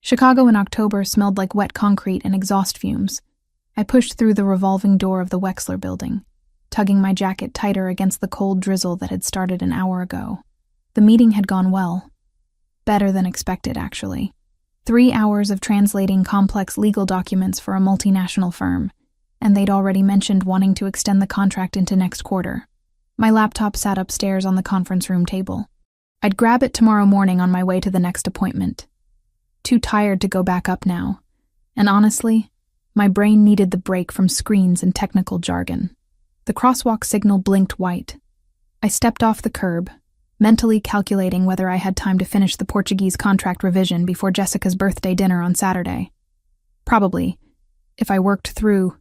Chicago in October smelled like wet concrete and exhaust fumes. I pushed through the revolving door of the Wexler building, tugging my jacket tighter against the cold drizzle that had started an hour ago. The meeting had gone well. Better than expected, actually. 3 hours of translating complex legal documents for a multinational firm, and they'd already mentioned wanting to extend the contract into next quarter. My laptop sat upstairs on the conference room table. I'd grab it tomorrow morning on my way to the next appointment. Too tired to go back up now, and honestly, my brain needed the break from screens and technical jargon. The crosswalk signal blinked white. I stepped off the curb, mentally calculating whether I had time to finish the Portuguese contract revision before Jessica's birthday dinner on Saturday. Probably, if I worked through.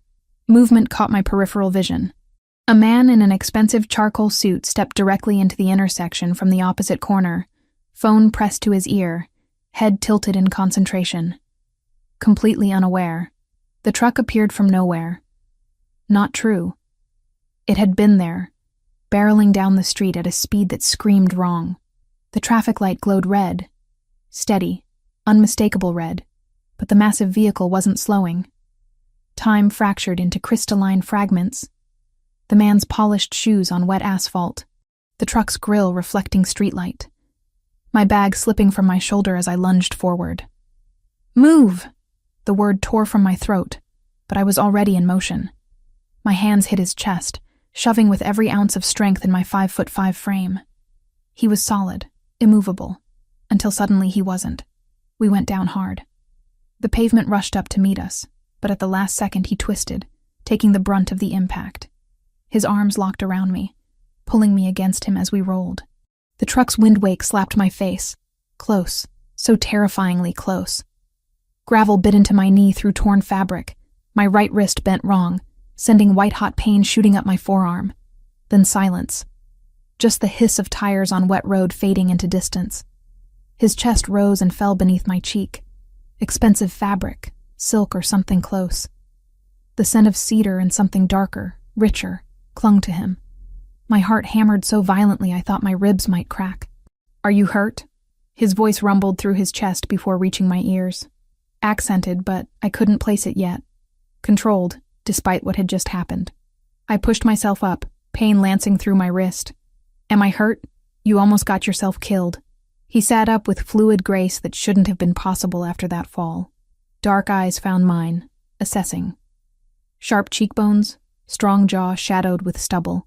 Movement caught my peripheral vision. A man in an expensive charcoal suit stepped directly into the intersection from the opposite corner, phone pressed to his ear, head tilted in concentration. Completely unaware, the truck appeared from nowhere. Not true. It had been there, barreling down the street at a speed that screamed wrong. The traffic light glowed red. Steady, unmistakable red, but the massive vehicle wasn't slowing. Time fractured into crystalline fragments. The man's polished shoes on wet asphalt, the truck's grille reflecting streetlight. My bag slipping from my shoulder as I lunged forward. Move! The word tore from my throat, but I was already in motion. My hands hit his chest, shoving with every ounce of strength in my 5'5" frame. He was solid, immovable, until suddenly he wasn't. We went down hard. The pavement rushed up to meet us, but at the last second he twisted, taking the brunt of the impact. His arms locked around me, pulling me against him as we rolled. The truck's windwake slapped my face. Close, so terrifyingly close. Gravel bit into my knee through torn fabric. My right wrist bent wrong, sending white-hot pain shooting up my forearm. Then silence. Just the hiss of tires on wet road fading into distance. His chest rose and fell beneath my cheek. Expensive fabric, silk or something close. The scent of cedar and something darker, richer, clung to him. My heart hammered so violently I thought my ribs might crack. Are you hurt? His voice rumbled through his chest before reaching my ears. Accented, but I couldn't place it yet. Controlled, despite what had just happened. I pushed myself up, pain lancing through my wrist. Am I hurt? You almost got yourself killed. He sat up with fluid grace that shouldn't have been possible after that fall. Dark eyes found mine, assessing. Sharp cheekbones, strong jaw shadowed with stubble,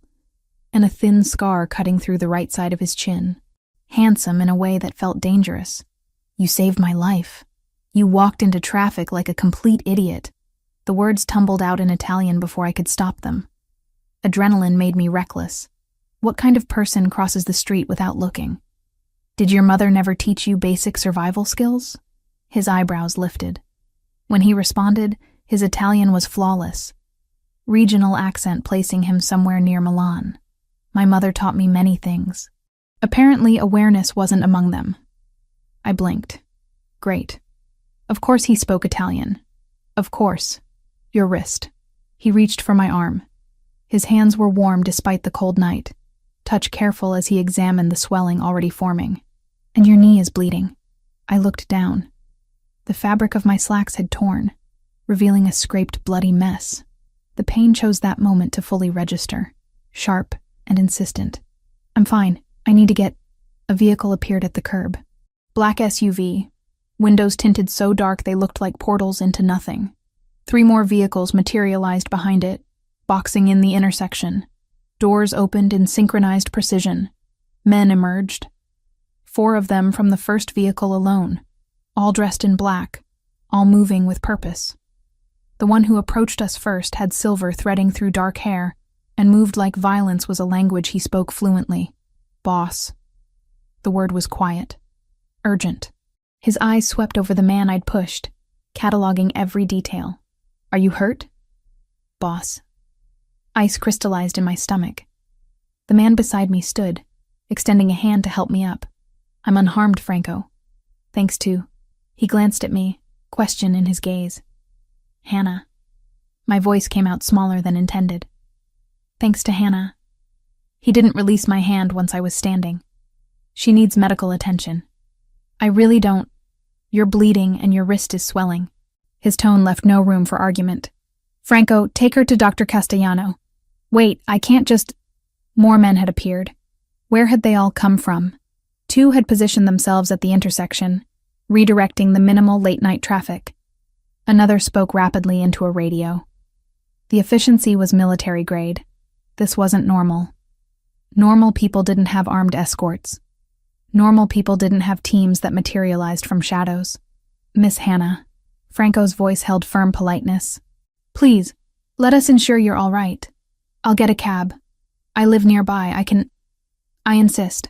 and a thin scar cutting through the right side of his chin. Handsome in a way that felt dangerous. You saved my life. You walked into traffic like a complete idiot. The words tumbled out in Italian before I could stop them. Adrenaline made me reckless. What kind of person crosses the street without looking? Did your mother never teach you basic survival skills? His eyebrows lifted. When he responded, his Italian was flawless. Regional accent placing him somewhere near Milan. My mother taught me many things. Apparently, awareness wasn't among them. I blinked. Great. Of course he spoke Italian. Of course. Your wrist. He reached for my arm. His hands were warm despite the cold night, touch careful as he examined the swelling already forming. And your knee is bleeding. I looked down. The fabric of my slacks had torn, revealing a scraped, bloody mess. The pain chose that moment to fully register, sharp and insistent. I'm fine. I need to get... A vehicle appeared at the curb. Black SUV. Windows tinted so dark they looked like portals into nothing. 3 more vehicles materialized behind it, boxing in the intersection. Doors opened in synchronized precision. Men emerged. 4 of them from the first vehicle alone, all dressed in black, all moving with purpose. The one who approached us first had silver threading through dark hair, and moved like violence was a language he spoke fluently. Boss. The word was quiet. Urgent. His eyes swept over the man I'd pushed, cataloging every detail. Are you hurt? Boss. Ice crystallized in my stomach. The man beside me stood, extending a hand to help me up. I'm unharmed, Franco. Thanks to... He glanced at me, question in his gaze. Hannah. My voice came out smaller than intended. Thanks to Hannah. He didn't release my hand once I was standing. She needs medical attention. I really don't... You're bleeding and your wrist is swelling." His tone left no room for argument. "Franco, take her to Dr. Castellano." "Wait, I can't just—" More men had appeared. Where had they all come from? 2 had positioned themselves at the intersection, redirecting the minimal late-night traffic. Another spoke rapidly into a radio. The efficiency was military grade. This wasn't normal. Normal people didn't have armed escorts. Normal people didn't have teams that materialized from shadows. "Miss Hannah," Franco's voice held firm politeness. "Please, let us ensure you're all right. I'll get a cab. I live nearby. I insist."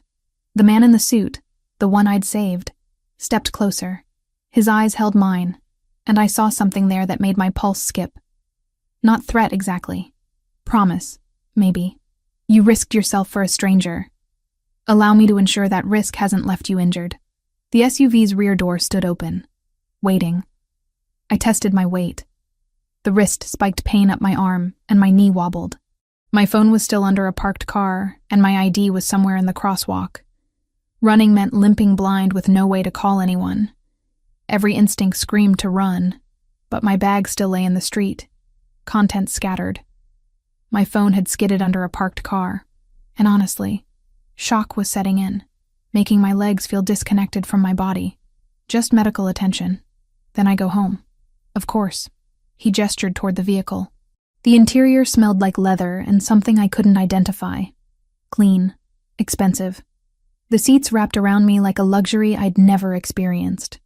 The man in the suit, the one I'd saved, stepped closer. His eyes held mine, and I saw something there that made my pulse skip. Not threat exactly. Promise, maybe. "You risked yourself for a stranger. Allow me to ensure that risk hasn't left you injured." The SUV's rear door stood open, waiting. I tested my weight. The wrist spiked pain up my arm, and my knee wobbled. My phone was still under a parked car, and my ID was somewhere in the crosswalk. Running meant limping blind with no way to call anyone. Every instinct screamed to run, but my bag still lay in the street, contents scattered. My phone had skidded under a parked car, and honestly, shock was setting in, making my legs feel disconnected from my body. Just medical attention. Then I go home. Of course. He gestured toward the vehicle. The interior smelled like leather and something I couldn't identify. Clean. Expensive. The seats wrapped around me like a luxury I'd never experienced.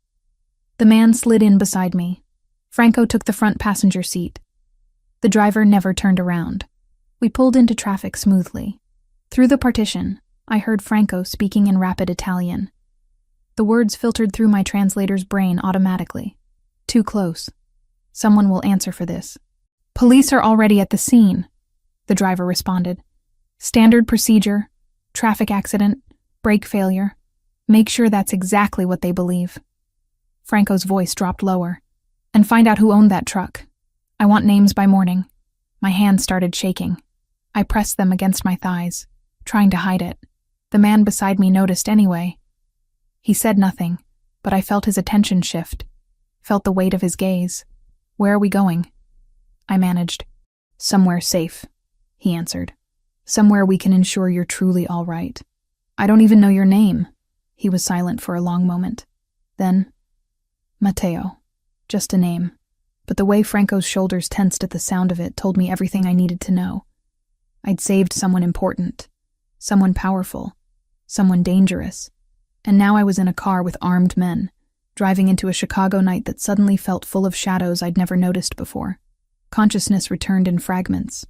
The man slid in beside me. Franco took the front passenger seat. The driver never turned around. We pulled into traffic smoothly. Through the partition, I heard Franco speaking in rapid Italian. The words filtered through my translator's brain automatically. "Too close. Someone will answer for this." "Police are already at the scene," the driver responded. "Standard procedure, traffic accident, brake failure. Make sure that's exactly what they believe." Franco's voice dropped lower. "And find out who owned that truck. I want names by morning." My hands started shaking. I pressed them against my thighs, trying to hide it. The man beside me noticed anyway. He said nothing, but I felt his attention shift, felt the weight of his gaze. "Where are we going?" I managed. "Somewhere safe," he answered. "Somewhere we can ensure you're truly all right." "I don't even know your name." He was silent for a long moment. Then, "Matteo. Just a name." But the way Franco's shoulders tensed at the sound of it told me everything I needed to know. I'd saved someone important, someone powerful, someone dangerous, and now I was in a car with armed men, driving into a Chicago night that suddenly felt full of shadows I'd never noticed before. Consciousness returned in fragments,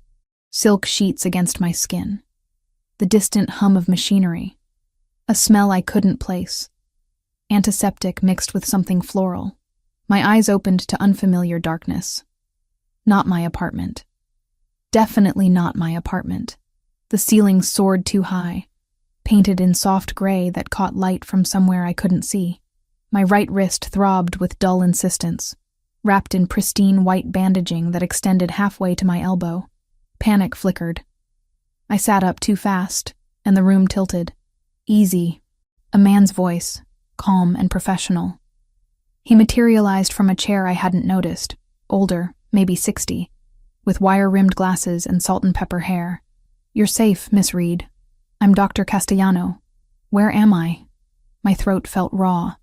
silk sheets against my skin, the distant hum of machinery, a smell I couldn't place, antiseptic mixed with something floral. My eyes opened to unfamiliar darkness. Not my apartment. Definitely not my apartment. The ceiling soared too high, painted in soft gray that caught light from somewhere I couldn't see. My right wrist throbbed with dull insistence, wrapped in pristine white bandaging that extended halfway to my elbow. Panic flickered. I sat up too fast, and the room tilted. "Easy." A man's voice, calm and professional. He materialized from a chair I hadn't noticed, older, maybe 60, with wire-rimmed glasses and salt and pepper hair. "You're safe, Miss Reed. I'm Dr. Castellano. Where am I?" My throat felt raw.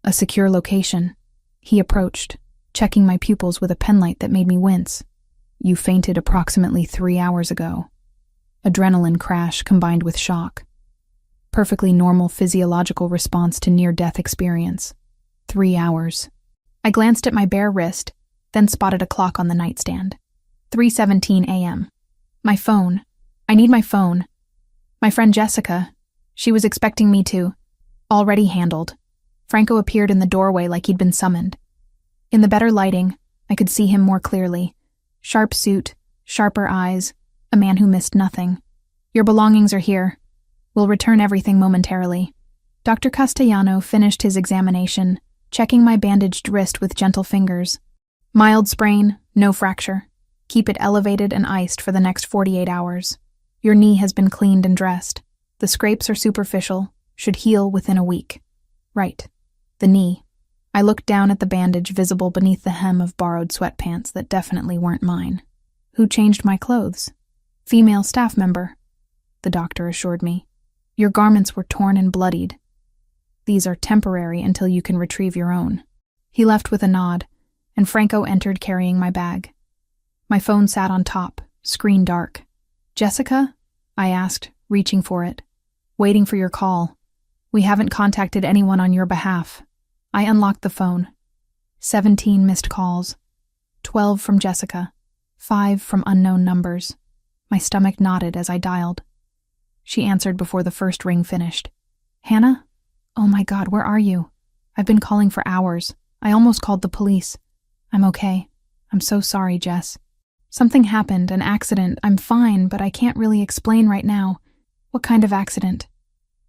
"A secure location." He approached, checking my pupils with a penlight that made me wince. "You fainted approximately 3 hours ago." Adrenaline crash combined with shock. Perfectly normal physiological response to near-death experience. 3 hours. I glanced at my bare wrist, then spotted a clock on the nightstand. 3:17 a.m. My phone. I need my phone. My friend Jessica. She was expecting me to. Already handled. Franco appeared in the doorway like he'd been summoned. In the better lighting, I could see him more clearly. Sharp suit, sharper eyes, a man who missed nothing. "Your belongings are here. We'll return everything momentarily." Dr. Castellano finished his examination, checking my bandaged wrist with gentle fingers. "Mild sprain, no fracture. Keep it elevated and iced for the next 48 hours. Your knee has been cleaned and dressed. The scrapes are superficial, should heal within a week." Right. The knee. I looked down at the bandage visible beneath the hem of borrowed sweatpants that definitely weren't mine. Who changed my clothes? Female staff member, the doctor assured me. Your garments were torn and bloodied. These are temporary until you can retrieve your own. He left with a nod, and Franco entered carrying my bag. My phone sat on top, screen dark. Jessica? I asked, reaching for it. Waiting for your call. We haven't contacted anyone on your behalf. I unlocked the phone. 17 missed calls. 12 from Jessica. 5 from unknown numbers. My stomach knotted as I dialed. She answered before the first ring finished. Hannah? Oh my God, where are you? I've been calling for hours. I almost called the police. I'm okay. I'm so sorry, Jess. Something happened, an accident. I'm fine, but I can't really explain right now. What kind of accident?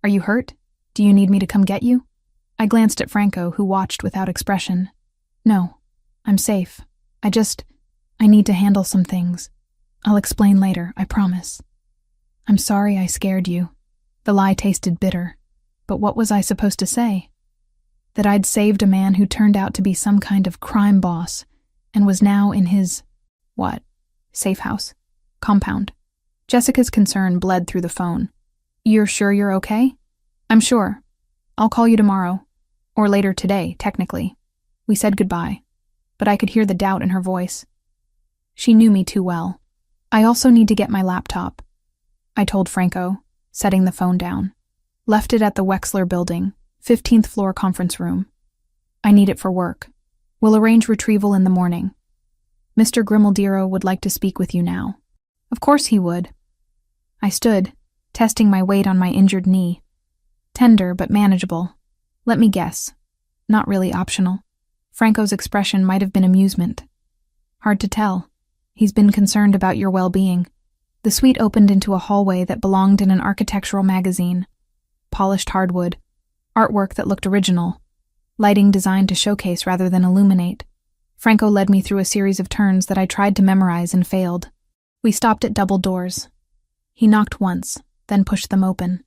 Are you hurt? Do you need me to come get you? I glanced at Franco, who watched without expression. No, I'm safe. I need to handle some things. I'll explain later, I promise. I'm sorry I scared you. The lie tasted bitter. But what was I supposed to say? That I'd saved a man who turned out to be some kind of crime boss and was now in his, what? Safe house? Compound. Jessica's concern bled through the phone. You're sure you're okay? I'm sure. I'll call you tomorrow. Or later today, technically. We said goodbye, but I could hear the doubt in her voice. She knew me too well. I also need to get my laptop, I told Franco, setting the phone down. Left it at the Wexler building, 15th floor conference room. I need it for work. We'll arrange retrieval in the morning. Mr. Grimaldiro would like to speak with you now. Of course he would. I stood, testing my weight on my injured knee. Tender but manageable. Let me guess. Not really optional. Franco's expression might have been amusement. Hard to tell. He's been concerned about your well-being. The suite opened into a hallway that belonged in an architectural magazine. Polished hardwood. Artwork that looked original. Lighting designed to showcase rather than illuminate. Franco led me through a series of turns that I tried to memorize and failed. We stopped at double doors. He knocked once, then pushed them open.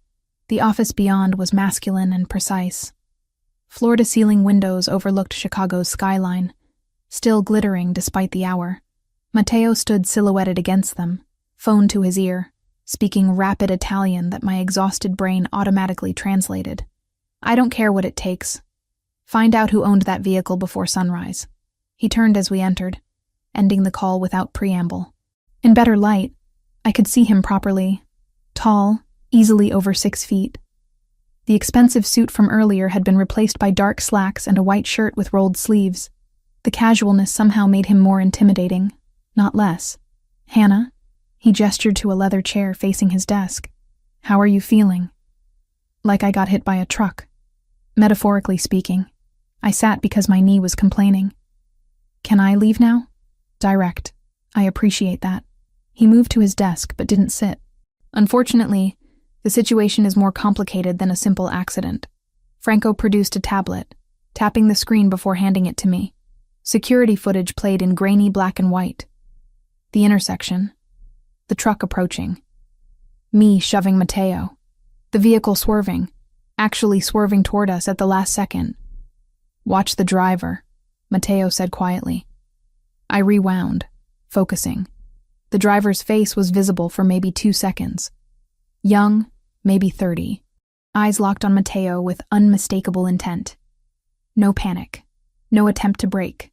The office beyond was masculine and precise. Floor-to-ceiling windows overlooked Chicago's skyline, still glittering despite the hour. Matteo stood silhouetted against them, phone to his ear, speaking rapid Italian that my exhausted brain automatically translated. I don't care what it takes. Find out who owned that vehicle before sunrise. He turned as we entered, ending the call without preamble. In better light, I could see him properly. Tall, easily over 6 feet. The expensive suit from earlier had been replaced by dark slacks and a white shirt with rolled sleeves. The casualness somehow made him more intimidating, not less. Hannah? He gestured to a leather chair facing his desk. How are you feeling? Like I got hit by a truck. Metaphorically speaking. I sat because my knee was complaining. Can I leave now? Direct. I appreciate that. He moved to his desk but didn't sit. Unfortunately, the situation is more complicated than a simple accident. Franco produced a tablet, tapping the screen before handing it to me. Security footage played in grainy black and white. The intersection. The truck approaching. Me shoving Matteo. The vehicle swerving, actually swerving toward us at the last second. Watch the driver, Matteo said quietly. I rewound, focusing. The driver's face was visible for maybe 2 seconds. Young, maybe 30. Eyes locked on Matteo with unmistakable intent. No panic. No attempt to brake.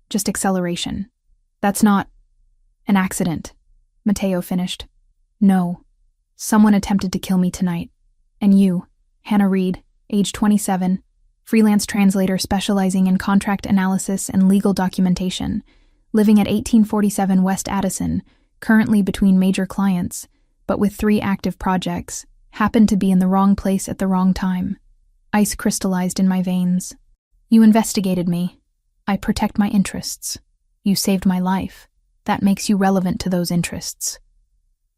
Just acceleration. That's not an accident, Matteo finished. No. Someone attempted to kill me tonight. And you, Hannah Reed, age 27, freelance translator specializing in contract analysis and legal documentation, living at 1847 West Addison, currently between major clients, but with 3 active projects, happened to be in the wrong place at the wrong time. Ice crystallized in my veins. You investigated me. I protect my interests. You saved my life. That makes you relevant to those interests.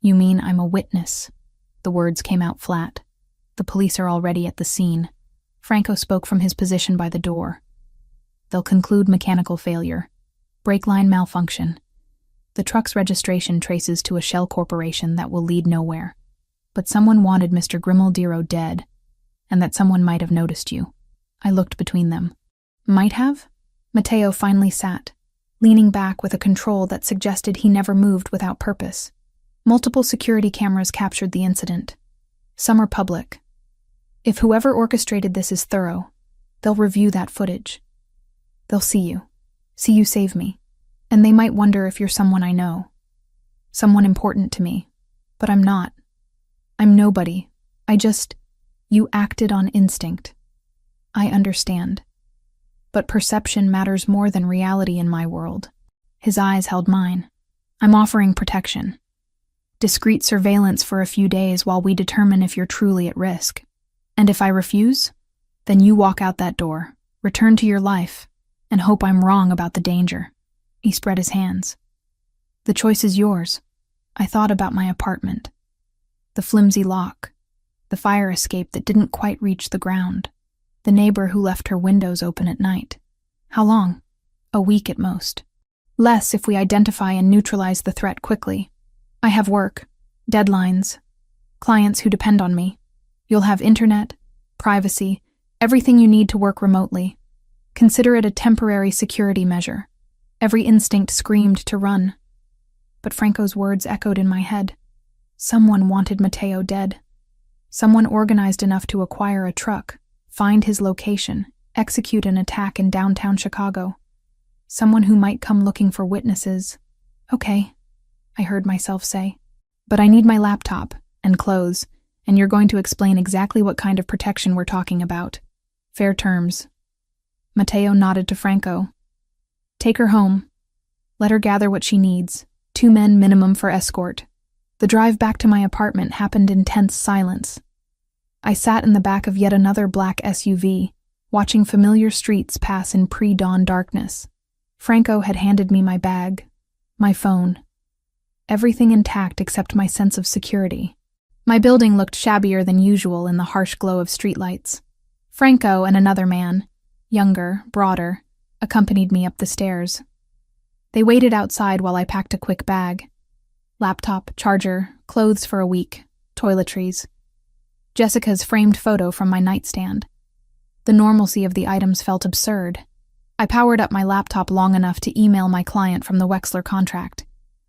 You mean I'm a witness? The words came out flat. The police are already at the scene. Franco spoke from his position by the door. They'll conclude mechanical failure. Brake line malfunction. The truck's registration traces to a shell corporation that will lead nowhere. But someone wanted Mr. Grimaldiro dead, and that someone might have noticed you. I looked between them. Might have? Matteo finally sat, leaning back with a control that suggested he never moved without purpose. Multiple security cameras captured the incident. Some are public. If whoever orchestrated this is thorough, they'll review that footage. They'll see you save me, and they might wonder if you're someone I know. Someone important to me. But I'm not. I'm nobody. You acted on instinct. I understand. But perception matters more than reality in my world. His eyes held mine. I'm offering protection. Discreet surveillance for a few days while we determine if you're truly at risk. And if I refuse, then you walk out that door, return to your life, and hope I'm wrong about the danger. He spread his hands. The choice is yours. I thought about my apartment. The flimsy lock. The fire escape that didn't quite reach the ground. The neighbor who left her windows open at night. How long? A week at most. Less if we identify and neutralize the threat quickly. I have work, deadlines, clients who depend on me. You'll have internet, privacy, everything you need to work remotely. Consider it a temporary security measure. Every instinct screamed to run. But Franco's words echoed in my head. Someone wanted Matteo dead. Someone organized enough to acquire a truck, find his location, execute an attack in downtown Chicago. Someone who might come looking for witnesses. Okay, I heard myself say. But I need my laptop and clothes, and you're going to explain exactly what kind of protection we're talking about. Fair terms. Matteo nodded to Franco. Take her home. Let her gather what she needs. 2 men minimum for escort. The drive back to my apartment happened in tense silence. I sat in the back of yet another black SUV, watching familiar streets pass in pre-dawn darkness. Franco had handed me my bag, my phone. Everything intact except my sense of security. My building looked shabbier than usual in the harsh glow of streetlights. Franco and another man, younger, broader, accompanied me up the stairs. They waited outside while I packed a quick bag. Laptop, charger, clothes for a week, toiletries. Jessica's framed photo from my nightstand. The normalcy of the items felt absurd. I powered up my laptop long enough to email my client from the Wexler contract,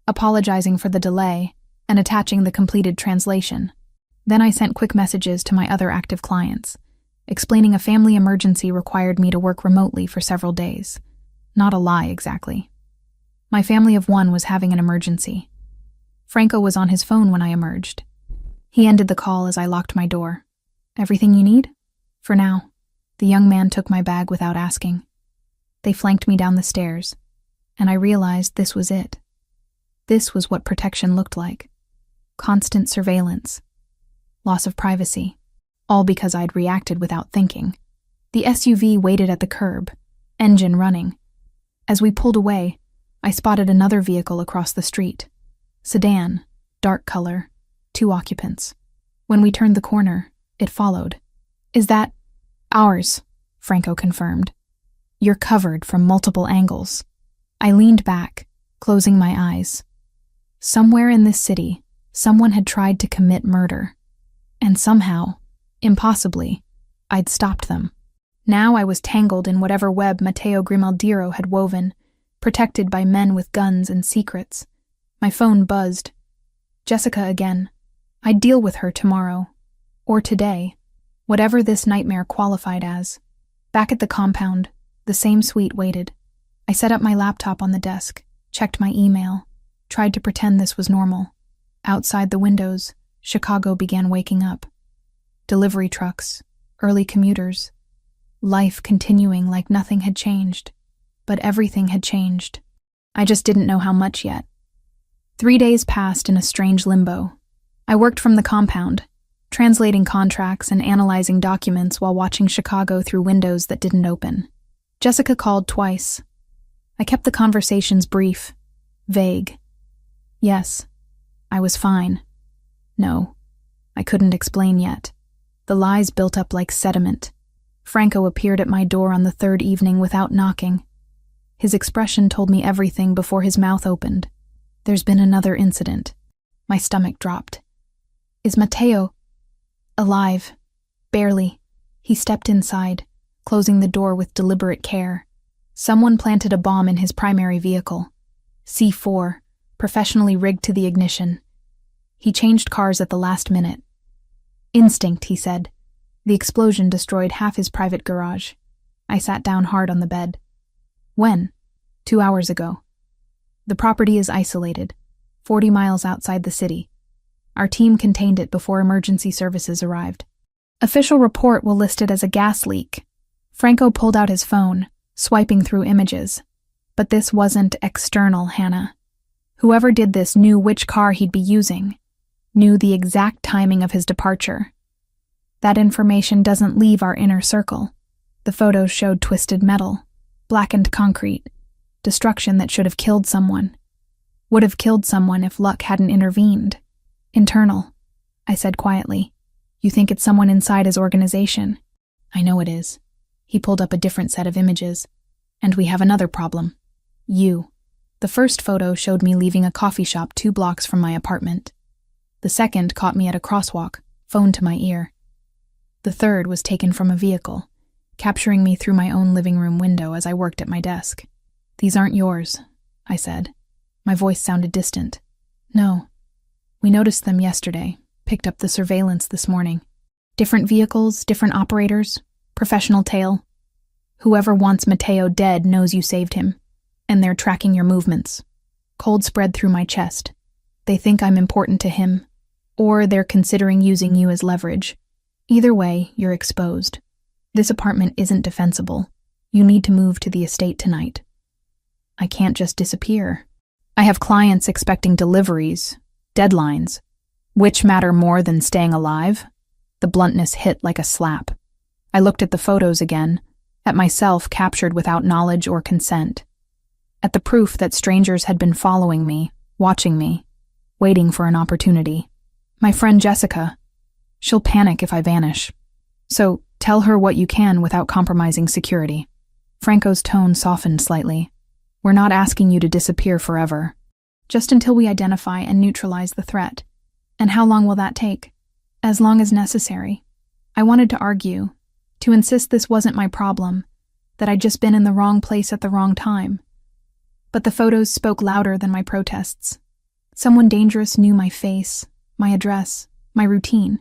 apologizing for the delay and attaching the completed translation. Then I sent quick messages to my other active clients, explaining a family emergency required me to work remotely for several days. Not a lie, exactly. My family of 1 was having an emergency. Franco was on his phone when I emerged. He ended the call as I locked my door. Everything you need? For now. The young man took my bag without asking. They flanked me down the stairs, and I realized this was it. This was what protection looked like. Constant surveillance. Loss of privacy. All because I'd reacted without thinking. The SUV waited at the curb, engine running. As we pulled away, I spotted another vehicle across the street. Sedan, dark color, 2 occupants. When we turned the corner, it followed. Is that ours? Franco confirmed. You're covered from multiple angles. I leaned back, closing my eyes. Somewhere in this city, someone had tried to commit murder. And somehow, impossibly, I'd stopped them. Now I was tangled in whatever web Matteo Grimaldiro had woven, protected by men with guns and secrets. My phone buzzed. Jessica again. I'd deal with her tomorrow. Or today. Whatever this nightmare qualified as. Back at the compound, the same suite waited. I set up my laptop on the desk, checked my email, tried to pretend this was normal. Outside the windows, Chicago began waking up. Delivery trucks, early commuters. Life continuing like nothing had changed. But everything had changed. I just didn't know how much yet. 3 days passed in a strange limbo. I worked from the compound, translating contracts and analyzing documents while watching Chicago through windows that didn't open. Jessica called twice. I kept the conversations brief, vague. Yes, I was fine. No, I couldn't explain yet. The lies built up like sediment. Franco appeared at my door on the 3rd evening without knocking. His expression told me everything before his mouth opened. There's been another incident. My stomach dropped. Is Matteo alive? Barely. He stepped inside, closing the door with deliberate care. Someone planted a bomb in his primary vehicle. C4, professionally rigged to the ignition. He changed cars at the last minute. Instinct, he said. The explosion destroyed half his private garage. I sat down hard on the bed. When? 2 hours ago. The property is isolated, 40 miles outside the city. Our team contained it before emergency services arrived. Official report will list it as a gas leak. Franco pulled out his phone, swiping through images. But this wasn't external, Hannah. Whoever did this knew which car he'd be using, knew the exact timing of his departure. That information doesn't leave our inner circle. The photos showed twisted metal, blackened concrete, destruction that should have killed someone. Would have killed someone if luck hadn't intervened. Internal, I said quietly. You think it's someone inside his organization? I know it is. He pulled up a different set of images. And we have another problem. You. The first photo showed me leaving a coffee shop 2 blocks from my apartment. The second caught me at a crosswalk, phone to my ear. The third was taken from a vehicle, capturing me through my own living room window as I worked at my desk. These aren't yours, I said. My voice sounded distant. No. We noticed them yesterday, picked up the surveillance this morning. Different vehicles, different operators, professional tale. Whoever wants Mateo dead knows you saved him, and they're tracking your movements. Cold spread through my chest. They think I'm important to him, or they're considering using you as leverage. Either way, you're exposed. This apartment isn't defensible. You need to move to the estate tonight. I can't just disappear. I have clients expecting deliveries, deadlines. Which matter more than staying alive? The bluntness hit like a slap. I looked at the photos again, at myself captured without knowledge or consent, at the proof that strangers had been following me, watching me, waiting for an opportunity. My friend Jessica, she'll panic if I vanish. So tell her what you can without compromising security. Franco's tone softened slightly. We're not asking you to disappear forever, just until we identify and neutralize the threat. And how long will that take? As long as necessary. I wanted to argue, to insist this wasn't my problem, that I'd just been in the wrong place at the wrong time. But the photos spoke louder than my protests. Someone dangerous knew my face, my address, my routine.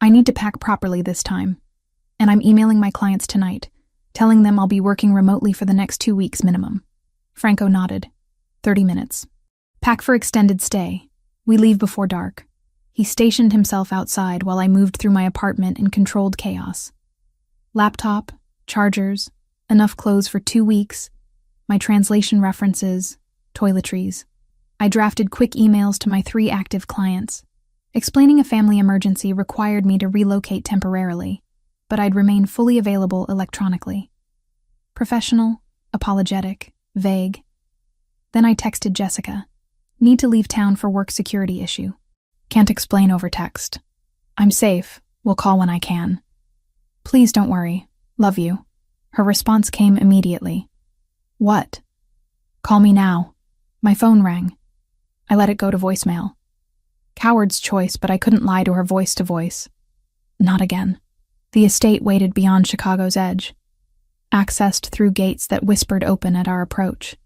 I need to pack properly this time. And I'm emailing my clients tonight, telling them I'll be working remotely for the next 2 weeks minimum. Franco nodded. 30 minutes. Pack for extended stay. We leave before dark. He stationed himself outside while I moved through my apartment in controlled chaos. Laptop, chargers, enough clothes for 2 weeks, my translation references, toiletries. I drafted quick emails to my 3 active clients. Explaining a family emergency required me to relocate temporarily, but I'd remain fully available electronically. Professional, apologetic, vague. Then I texted Jessica. Need to leave town for work security issue. Can't explain over text. I'm safe. Will call when I can. Please don't worry. Love you. Her response came immediately. What? Call me now. My phone rang. I let it go to voicemail. Coward's choice, but I couldn't lie to her voice to voice. Not again. The estate waited beyond Chicago's edge, accessed through gates that whispered open at our approach.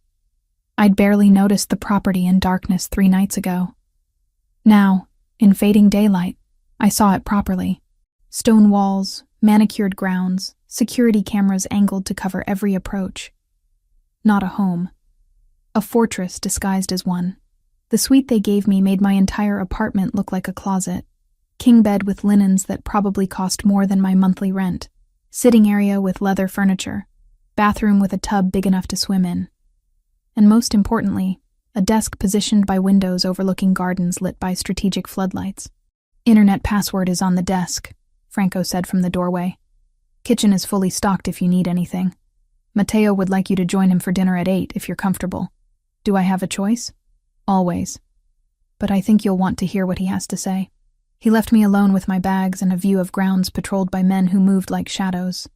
I'd barely noticed the property in darkness 3 nights ago. Now, in fading daylight, I saw it properly. Stone walls, manicured grounds, security cameras angled to cover every approach. Not a home. A fortress disguised as one. The suite they gave me made my entire apartment look like a closet. King bed with linens that probably cost more than my monthly rent. Sitting area with leather furniture. Bathroom with a tub big enough to swim in. And most importantly, a desk positioned by windows overlooking gardens lit by strategic floodlights. Internet password is on the desk, Franco said from the doorway. Kitchen is fully stocked if you need anything. Mateo would like you to join him for dinner at 8 if you're comfortable. Do I have a choice? Always. But I think you'll want to hear what he has to say. He left me alone with my bags and a view of grounds patrolled by men who moved like shadows.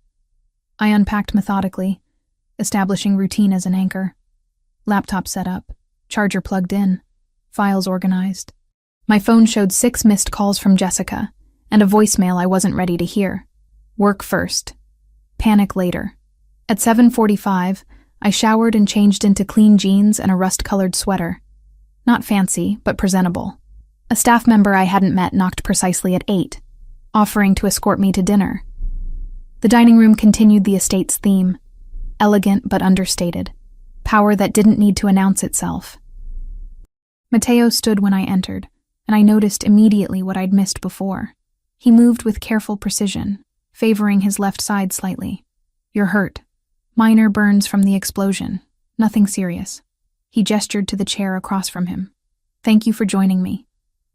I unpacked methodically, establishing routine as an anchor. Laptop set up, charger plugged in, files organized. My phone showed 6 missed calls from Jessica, and a voicemail I wasn't ready to hear. Work first. Panic later. At 7:45, I showered and changed into clean jeans and a rust-colored sweater. Not fancy, but presentable. A staff member I hadn't met knocked precisely at 8, offering to escort me to dinner. The dining room continued the estate's theme, elegant but understated, power that didn't need to announce itself. Matteo stood when I entered, and I noticed immediately what I'd missed before. He moved with careful precision, favoring his left side slightly. "You're hurt. Minor burns from the explosion. Nothing serious." He gestured to the chair across from him. "Thank you for joining me."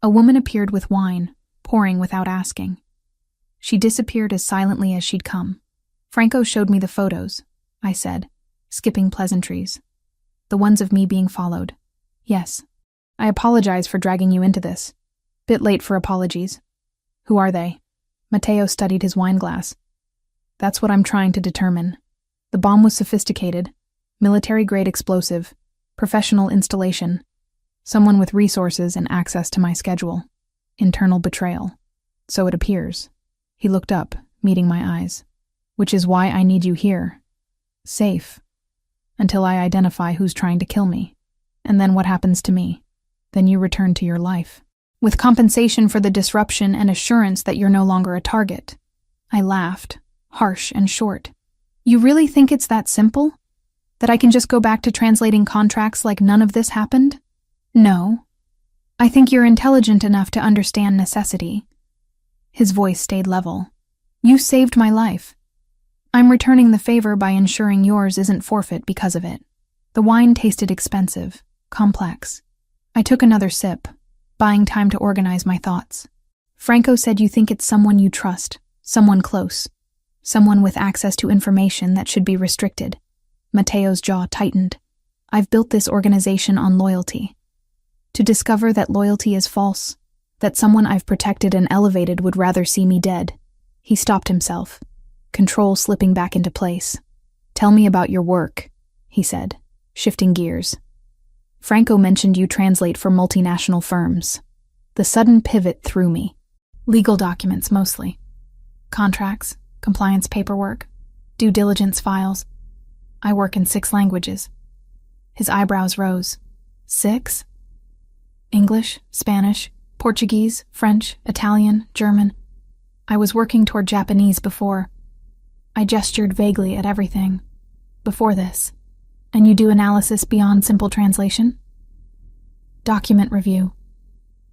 A woman appeared with wine, pouring without asking. She disappeared as silently as she'd come. "Franco showed me the photos," I said, skipping pleasantries. "The ones of me being followed." "Yes. I apologize for dragging you into this. Bit late for apologies." "Who are they?" Matteo studied his wine glass. "That's what I'm trying to determine. The bomb was sophisticated, military-grade explosive, professional installation, someone with resources and access to my schedule. Internal betrayal. So it appears." He looked up, meeting my eyes. "Which is why I need you here. Safe. Until I identify who's trying to kill me. And then what happens to me? Then you return to your life. With compensation for the disruption and assurance that you're no longer a target." I laughed, harsh and short. "You really think it's that simple? That I can just go back to translating contracts like none of this happened?" "No. I think you're intelligent enough to understand necessity." His voice stayed level. "You saved my life. I'm returning the favor by ensuring yours isn't forfeit because of it." The wine tasted expensive, complex. I took another sip, buying time to organize my thoughts. "Franco said you think it's someone you trust, someone close, someone with access to information that should be restricted." Matteo's jaw tightened. "I've built this organization on loyalty. To discover that loyalty is false, that someone I've protected and elevated would rather see me dead." He stopped himself, control slipping back into place. "Tell me about your work," he said, shifting gears. "Franco mentioned you translate for multinational firms." The sudden pivot threw me. "Legal documents, mostly. Contracts, compliance paperwork, due diligence files. I work in 6 languages." His eyebrows rose. 6? English, Spanish, Portuguese, French, Italian, German. I was working toward Japanese before. I gestured vaguely at everything. "Before this. And you do analysis beyond simple translation?" "Document review.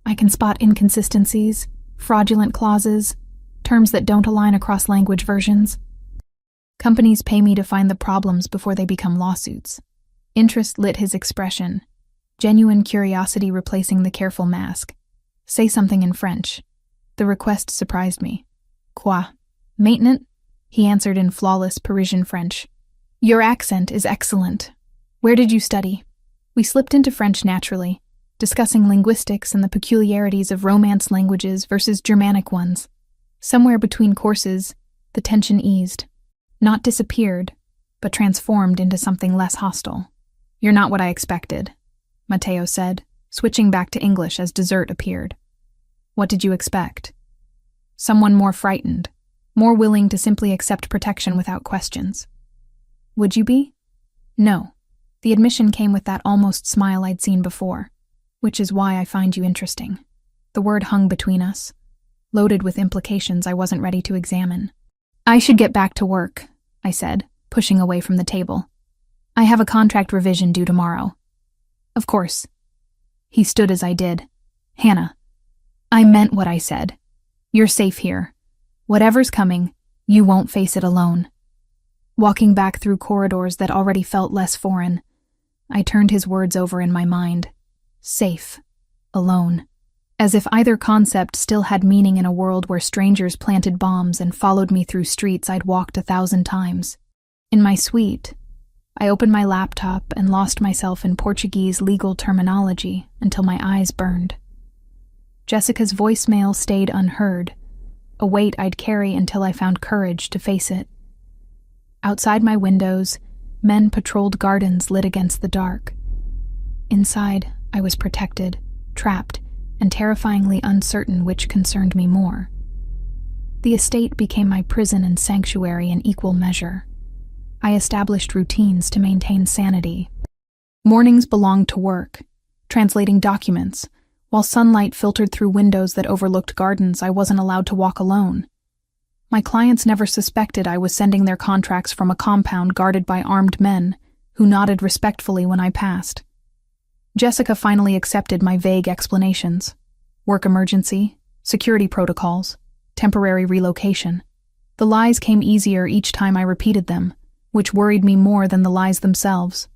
I can spot inconsistencies, fraudulent clauses, terms that don't align across language versions. Companies pay me to find the problems before they become lawsuits." Interest lit his expression, genuine curiosity replacing the careful mask. "Say something in French." The request surprised me. "Quoi? Maintenant?" He answered in flawless Parisian French. "Your accent is excellent. Where did you study?" We slipped into French naturally, discussing linguistics and the peculiarities of Romance languages versus Germanic ones. Somewhere between courses, the tension eased. Not disappeared, but transformed into something less hostile. "You're not what I expected," Matteo said, switching back to English as dessert appeared. "What did you expect?" "Someone more frightened, more willing to simply accept protection without questions." "Would you be?" "No." The admission came with that almost smile I'd seen before. "Which is why I find you interesting." The word hung between us, loaded with implications I wasn't ready to examine. "I should get back to work," I said, pushing away from the table. "I have a contract revision due tomorrow." "Of course." He stood as I did. "Hannah, I meant what I said. You're safe here. Whatever's coming, you won't face it alone." Walking back through corridors that already felt less foreign, I turned his words over in my mind. Safe. Alone. As if either concept still had meaning in a world where strangers planted bombs and followed me through streets I'd walked 1,000 times. In my suite, I opened my laptop and lost myself in Portuguese legal terminology until my eyes burned. Jessica's voicemail stayed unheard, a weight I'd carry until I found courage to face it. Outside my windows, men patrolled gardens lit against the dark. Inside, I was protected, trapped, and terrifyingly uncertain which concerned me more. The estate became my prison and sanctuary in equal measure. I established routines to maintain sanity. Mornings belonged to work, translating documents, while sunlight filtered through windows that overlooked gardens. I wasn't allowed to walk alone. My clients never suspected I was sending their contracts from a compound guarded by armed men, who nodded respectfully when I passed. Jessica finally accepted my vague explanations. Work emergency, security protocols, temporary relocation. The lies came easier each time I repeated them, which worried me more than the lies themselves.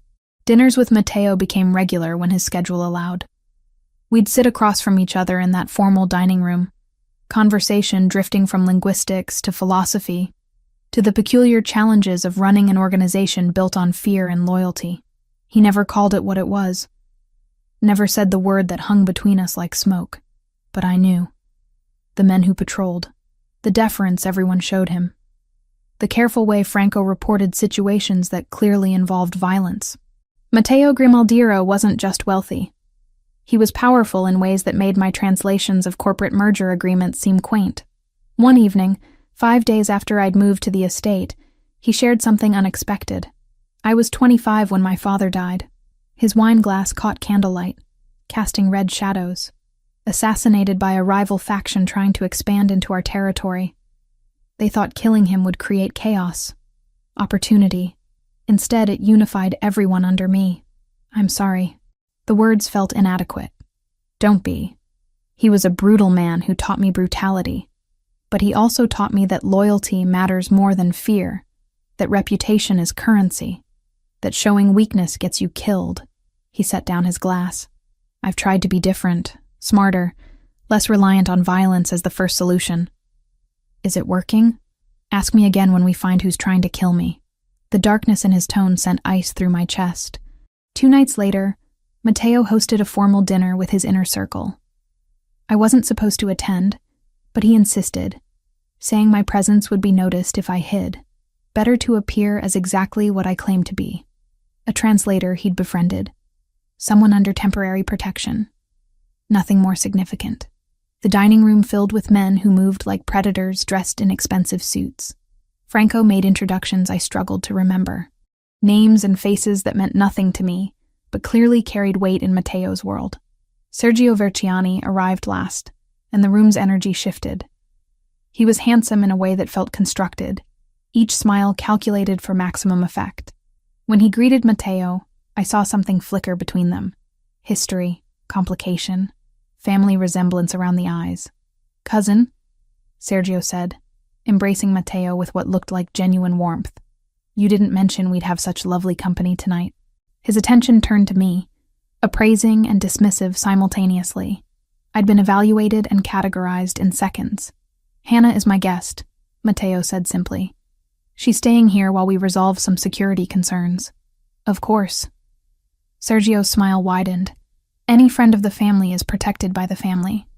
Dinners with Matteo became regular when his schedule allowed. We'd sit across from each other in that formal dining room, conversation drifting from linguistics to philosophy, to the peculiar challenges of running an organization built on fear and loyalty. He never called it what it was, never said the word that hung between us like smoke, but I knew. The men who patrolled, the deference everyone showed him, the careful way Franco reported situations that clearly involved violence. Matteo Grimaldiro wasn't just wealthy. He was powerful in ways that made my translations of corporate merger agreements seem quaint. One evening, 5 days after I'd moved to the estate, he shared something unexpected. I was 25 when my father died. His wine glass caught candlelight, casting red shadows. Assassinated by a rival faction trying to expand into our territory. They thought killing him would create chaos, opportunity. Instead, it unified everyone under me. I'm sorry. The words felt inadequate. Don't be. He was a brutal man who taught me brutality. But he also taught me that loyalty matters more than fear, that reputation is currency, that showing weakness gets you killed. He set down his glass. I've tried to be different, smarter, less reliant on violence as the first solution. Is it working? Ask me again when we find who's trying to kill me. The darkness in his tone sent ice through my chest. 2 nights later, Matteo hosted a formal dinner with his inner circle. I wasn't supposed to attend, but he insisted, saying my presence would be noticed if I hid. Better to appear as exactly what I claimed to be. A translator he'd befriended. Someone under temporary protection. Nothing more significant. The dining room filled with men who moved like predators dressed in expensive suits. Franco made introductions I struggled to remember. Names and faces that meant nothing to me, but clearly carried weight in Matteo's world. Sergio Verciani arrived last, and the room's energy shifted. He was handsome in a way that felt constructed, each smile calculated for maximum effect. When he greeted Matteo, I saw something flicker between them. History, complication, family resemblance around the eyes. "Cousin," Sergio said, embracing Matteo with what looked like genuine warmth. "You didn't mention we'd have such lovely company tonight." His attention turned to me, appraising and dismissive simultaneously. I'd been evaluated and categorized in seconds. "Hannah is my guest," Matteo said simply. "She's staying here while we resolve some security concerns." "Of course." Sergio's smile widened. Any friend of the family is protected by the family.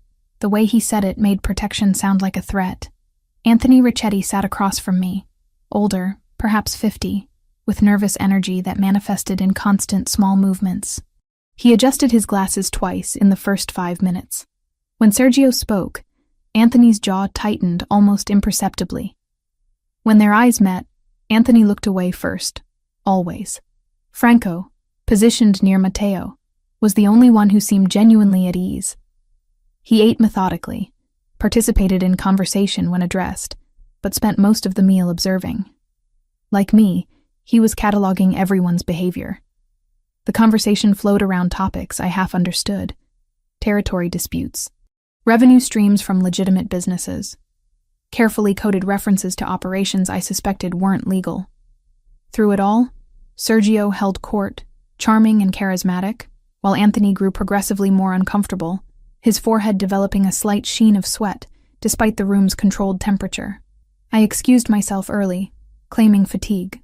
The way he said it made protection sound like a threat. Anthony Ricchetti sat across from me, older, perhaps 50, with nervous energy that manifested in constant small movements. He adjusted his glasses twice in the first 5 minutes. When Sergio spoke, Anthony's jaw tightened almost imperceptibly. When their eyes met, Anthony looked away first, always. Franco, positioned near Matteo, was the only one who seemed genuinely at ease. He ate methodically, participated in conversation when addressed, but spent most of the meal observing. Like me, he was cataloging everyone's behavior. The conversation flowed around topics I half understood: territory disputes, revenue streams from legitimate businesses, carefully coded references to operations I suspected weren't legal. Through it all, Sergio held court, charming and charismatic, while Anthony grew progressively more uncomfortable, his forehead developing a slight sheen of sweat despite the room's controlled temperature. I excused myself early, claiming fatigue.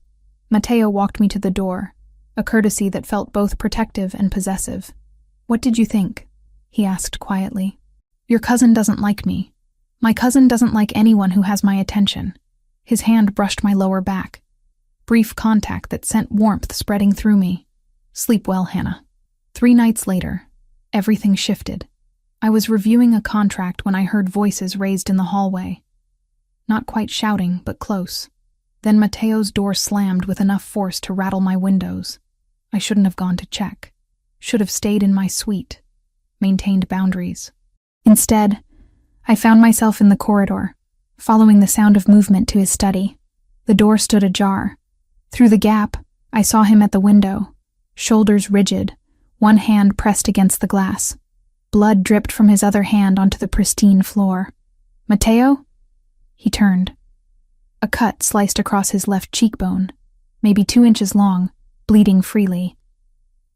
Matteo walked me to the door, a courtesy that felt both protective and possessive. "What did you think?" he asked quietly. "Your cousin doesn't like me. My cousin doesn't like anyone who has my attention." His hand brushed my lower back. Brief contact that sent warmth spreading through me. "Sleep well, Hannah." 3 nights later, everything shifted. I was reviewing a contract when I heard voices raised in the hallway. not quite shouting, but close. Then Mateo's door slammed with enough force to rattle my windows. I shouldn't have gone to check. Should have stayed in my suite. Maintained boundaries. Instead, I found myself in the corridor, following the sound of movement to his study. The door stood ajar. Through the gap, I saw him at the window, shoulders rigid, one hand pressed against the glass. Blood dripped from his other hand onto the pristine floor. "Mateo?" He turned. A cut sliced across his left cheekbone, maybe 2 inches long, bleeding freely.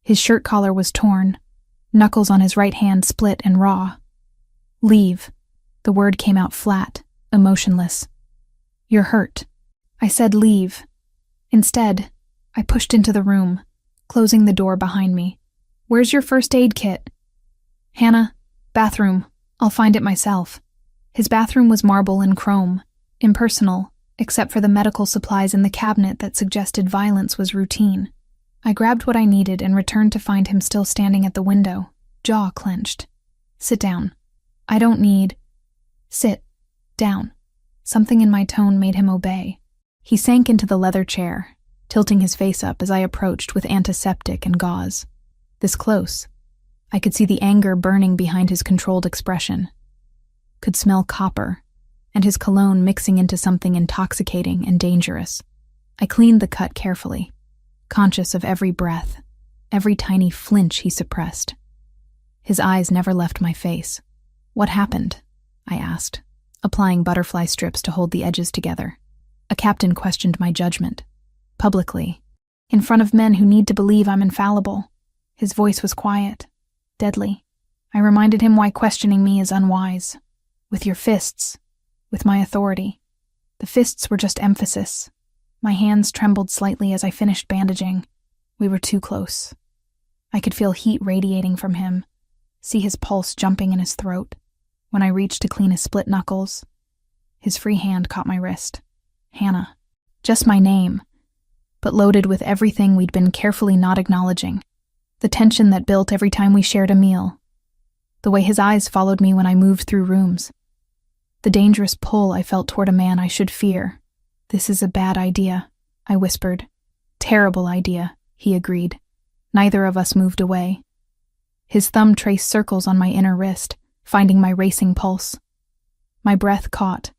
His shirt collar was torn, knuckles on his right hand split and raw. "Leave." The word came out flat, emotionless. "You're hurt." I said leave. Instead, I pushed into the room, closing the door behind me. "Where's your first aid kit?" "Hannah, bathroom. I'll find it myself." His bathroom was marble and chrome, impersonal, except for the medical supplies in the cabinet that suggested violence was routine. I grabbed what I needed and returned to find him still standing at the window, jaw clenched. "Sit down." "I don't need—" "Sit. Down." Something in my tone made him obey. He sank into the leather chair, tilting his face up as I approached with antiseptic and gauze. This close, I could see the anger burning behind his controlled expression. Could smell copper, and his cologne mixing into something intoxicating and dangerous. I cleaned the cut carefully, conscious of every breath, every tiny flinch he suppressed. His eyes never left my face. "What happened?" I asked, applying butterfly strips to hold the edges together. A captain questioned my judgment, publicly, in front of men who need to believe I'm infallible. His voice was quiet, deadly. I reminded him why questioning me is unwise. "With your fists, with my authority." The fists were just emphasis. My hands trembled slightly as I finished bandaging. We were too close. I could feel heat radiating from him, see his pulse jumping in his throat. When I reached to clean his split knuckles, his free hand caught my wrist. Hannah. Just my name, but loaded with everything we'd been carefully not acknowledging. The tension that built every time we shared a meal. The way his eyes followed me when I moved through rooms. The dangerous pull I felt toward a man I should fear. "This is a bad idea," I whispered. "Terrible idea," he agreed. Neither of us moved away. His thumb traced circles on my inner wrist, finding my racing pulse. My breath caught.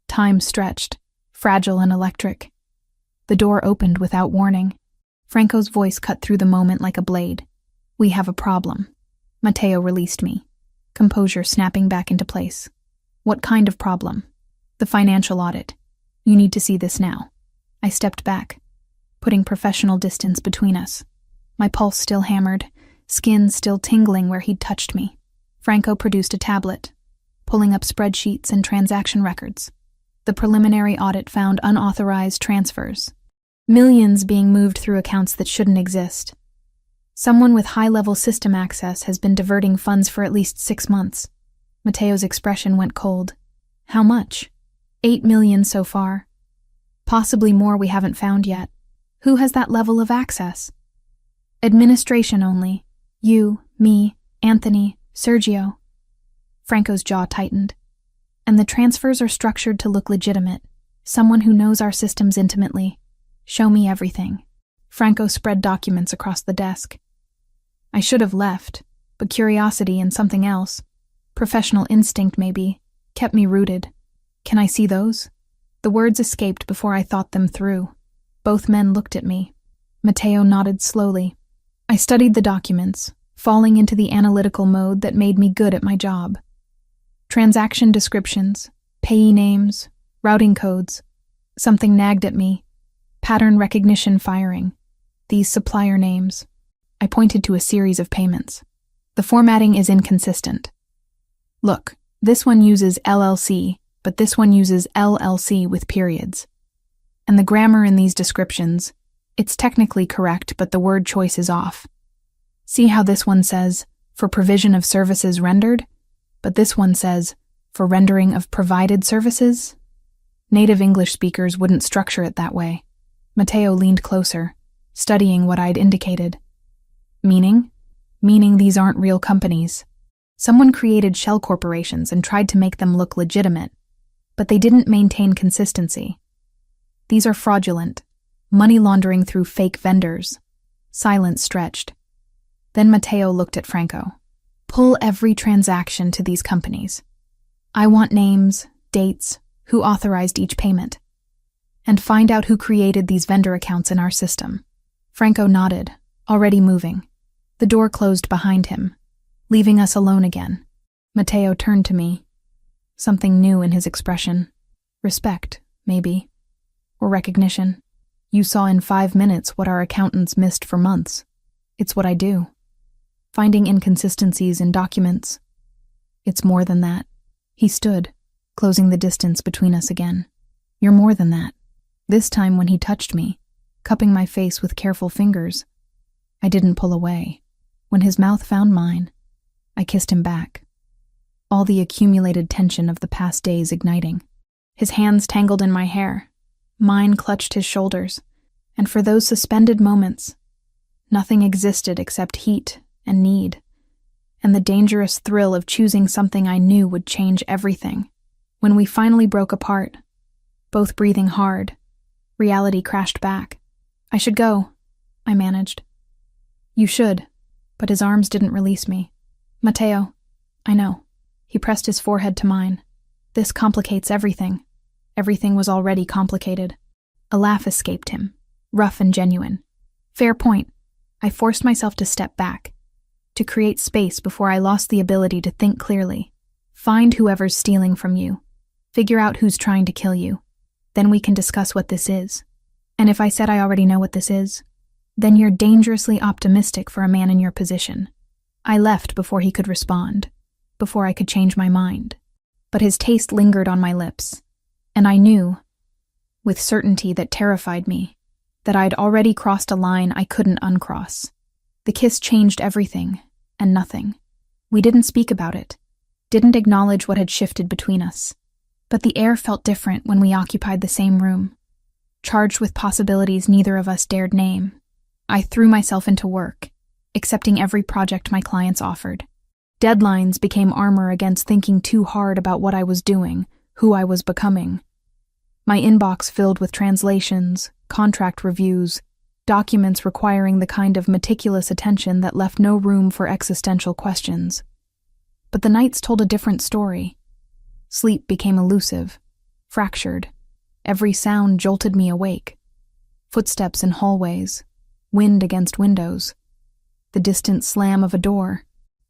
Time stretched, fragile and electric. The door opened without warning. Franco's voice cut through the moment like a blade. "We have a problem." Mateo released me, composure snapping back into place. "What kind of problem?" "The financial audit. You need to see this now." I stepped back, putting professional distance between us. My pulse still hammered, skin still tingling where he'd touched me. Franco produced a tablet, pulling up spreadsheets and transaction records. The preliminary audit found unauthorized transfers, millions being moved through accounts that shouldn't exist. Someone with high-level system access has been diverting funds for at least 6 months. Mateo's expression went cold. "How much?" 8 million so far. Possibly more we haven't found yet. Who has that level of access? Administration only. You, me, Anthony, Sergio. Franco's jaw tightened. And the transfers are structured to look legitimate. Someone who knows our systems intimately. "Show me everything." Franco spread documents across the desk. I should have left, but curiosity and something else, professional instinct maybe, kept me rooted. "Can I see those?" The words escaped before I thought them through. Both men looked at me. Mateo nodded slowly. I studied the documents, falling into the analytical mode that made me good at my job. Transaction descriptions, payee names, routing codes. Something nagged at me. Pattern recognition firing. These supplier names. I pointed to a series of payments. The formatting is inconsistent. "Look, this one uses LLC, but this one uses LLC with periods. And the grammar in these descriptions, it's technically correct, but the word choice is off. See how this one says, for provision of services rendered, but this one says, for rendering of provided services? Native English speakers wouldn't structure it that way." Mateo leaned closer, studying what I'd indicated. "Meaning? Meaning these aren't real companies. Someone created shell corporations and tried to make them look legitimate. but they didn't maintain consistency. These are fraudulent, money laundering through fake vendors. Silence stretched. Then Matteo looked at Franco. Pull every transaction to these companies. I want names, dates, who authorized each payment, and find out who created these vendor accounts in our system. Franco nodded, already moving. The door closed behind him, leaving us alone again. Matteo turned to me. Something new in his expression. Respect, maybe. Or recognition. You saw in 5 minutes what our accountants missed for months. It's what I do. Finding inconsistencies in documents. It's more than that. He stood, closing the distance between us again. You're more than that. This time when he touched me, cupping my face with careful fingers, I didn't pull away. When his mouth found mine, I kissed him back. All the accumulated tension of the past days igniting. His hands tangled in my hair. Mine clutched his shoulders, and for those suspended moments, nothing existed except heat and need, and the dangerous thrill of choosing something I knew would change everything. When we finally broke apart, both breathing hard, reality crashed back. I should go, I managed. You should, but his arms didn't release me. Matteo, I know. He pressed his forehead to mine. This complicates everything. Everything was already complicated. A laugh escaped him, rough and genuine. Fair point. I forced myself to step back, to create space before I lost the ability to think clearly. Find whoever's stealing from you. Figure out who's trying to kill you. Then we can discuss what this is. And if I said I already know what this is, then you're dangerously optimistic for a man in your position. I left before he could respond, before I could change my mind. But his taste lingered on my lips, and I knew, with certainty that terrified me, that I'd already crossed a line I couldn't uncross. The kiss changed everything, and nothing. We didn't speak about it, didn't acknowledge what had shifted between us. But the air felt different when we occupied the same room, charged with possibilities neither of us dared name. I threw myself into work, accepting every project my clients offered. Deadlines became armor against thinking too hard about what I was doing, who I was becoming. My inbox filled with translations, contract reviews, documents requiring the kind of meticulous attention that left no room for existential questions. But the nights told a different story. Sleep became elusive, fractured. Every sound jolted me awake. Footsteps in hallways, wind against windows, the distant slam of a door.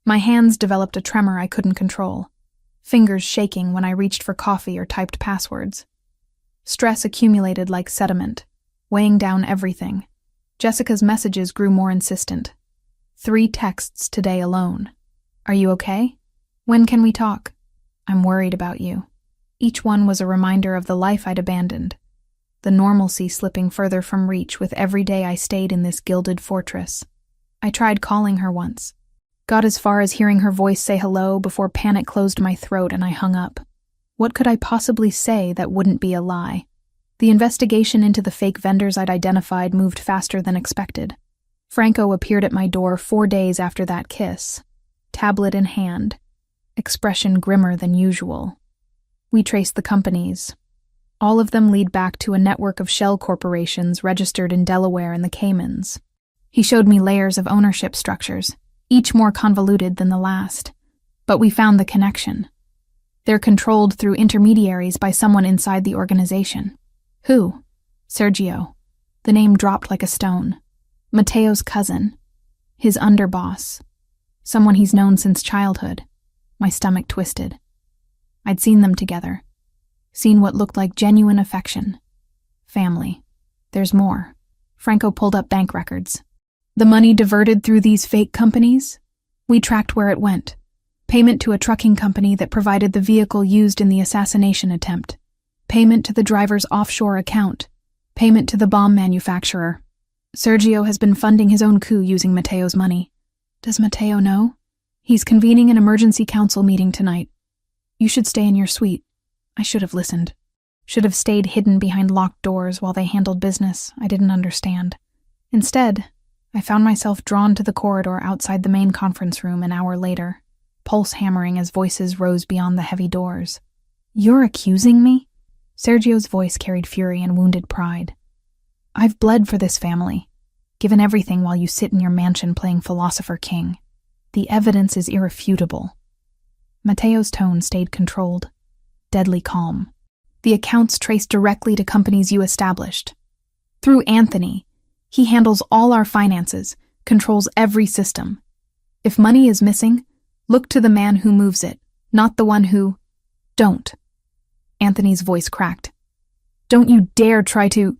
My hands developed a tremor I couldn't control, fingers shaking when I reached for coffee or typed passwords. Stress accumulated like sediment, weighing down everything. Jessica's messages grew more insistent. 3 texts today alone. Are you okay? When can we talk? I'm worried about you. Each one was a reminder of the life I'd abandoned, the normalcy slipping further from reach with every day I stayed in this gilded fortress. I tried calling her once. Got as far as hearing her voice say hello before panic closed my throat and I hung up. What could I possibly say that wouldn't be a lie? The investigation into the fake vendors I'd identified moved faster than expected. Franco appeared at my door 4 days after that kiss, tablet in hand, expression grimmer than usual. We traced the companies. All of them lead back to a network of shell corporations registered in Delaware and the Caymans. He showed me layers of ownership structures, each more convoluted than the last. But we found the connection. They're controlled through intermediaries by someone inside the organization. Who? Sergio. The name dropped like a stone. Matteo's cousin. His underboss. Someone he's known since childhood. My stomach twisted. I'd seen them together. Seen what looked like genuine affection. Family. There's more. Franco pulled up bank records. The money diverted through these fake companies? We tracked where it went. Payment to a trucking company that provided the vehicle used in the assassination attempt. Payment to the driver's offshore account. Payment to the bomb manufacturer. Sergio has been funding his own coup using Matteo's money. Does Matteo know? He's convening an emergency council meeting tonight. You should stay in your suite. I should have listened. Should have stayed hidden behind locked doors while they handled business I didn't understand. Instead, I found myself drawn to the corridor outside the main conference room an hour later, pulse hammering as voices rose beyond the heavy doors. You're accusing me? Sergio's voice carried fury and wounded pride. I've bled for this family, given everything while you sit in your mansion playing philosopher king. The evidence is irrefutable. Mateo's tone stayed controlled, deadly calm. The accounts traced directly to companies you established. Through Anthony, he handles all our finances, controls every system. If money is missing, look to the man who moves it, not the one who... Don't. Anthony's voice cracked. Don't you dare try to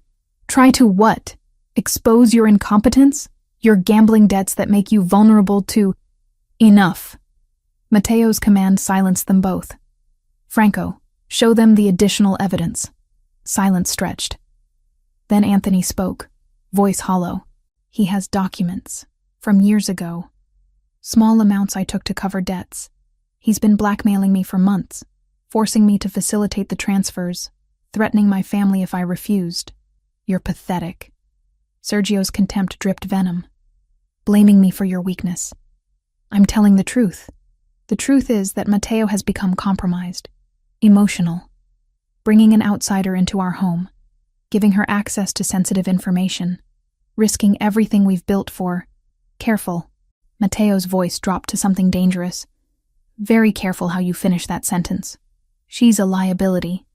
what? Expose your incompetence? Your gambling debts that make you vulnerable to... Enough. Mateo's command silenced them both. Franco, show them the additional evidence. Silence stretched. Then Anthony spoke, voice hollow. He has documents. From years ago. Small amounts I took to cover debts. He's been blackmailing me for months, forcing me to facilitate the transfers, threatening my family if I refused. You're pathetic. Sergio's contempt dripped venom. Blaming me for your weakness. I'm telling the truth. The truth is that Mateo has become compromised, emotional, bringing an outsider into our home, giving her access to sensitive information, risking everything we've built for. Careful. Mateo's voice dropped to something dangerous. Very careful how you finish that sentence. She's a liability.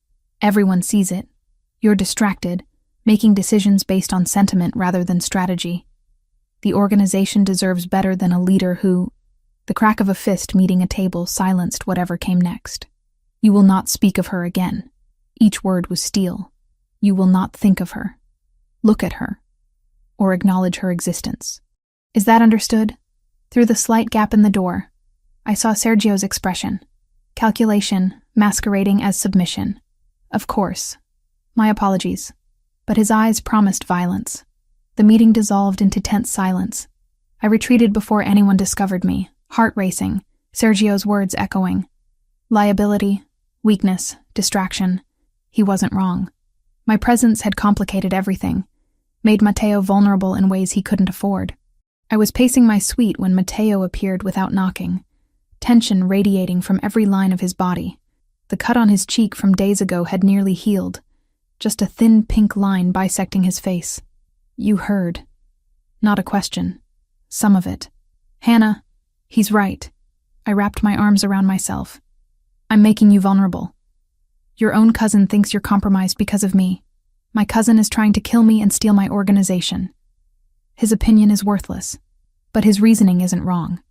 Everyone sees it. You're distracted, making decisions based on sentiment rather than strategy. The organization deserves better than a leader who... The crack of a fist meeting a table silenced whatever came next. You will not speak of her again. Each word was steel. You will not think of her, look at her, or acknowledge her existence. Is that understood? Through the slight gap in the door, I saw Sergio's expression. Calculation, masquerading as submission. Of course. My apologies. But his eyes promised violence. The meeting dissolved into tense silence. I retreated before anyone discovered me, heart racing, Sergio's words echoing. Liability, weakness, distraction. He wasn't wrong. My presence had complicated everything, made Mateo vulnerable in ways he couldn't afford. I was pacing my suite when Mateo appeared without knocking, tension radiating from every line of his body. The cut on his cheek from days ago had nearly healed, just a thin pink line bisecting his face. You heard. Not a question. Some of it. Hannah, he's right. I wrapped my arms around myself. I'm making you vulnerable. Your own cousin thinks you're compromised because of me. My cousin is trying to kill me and steal my organization. His opinion is worthless, but his reasoning isn't wrong.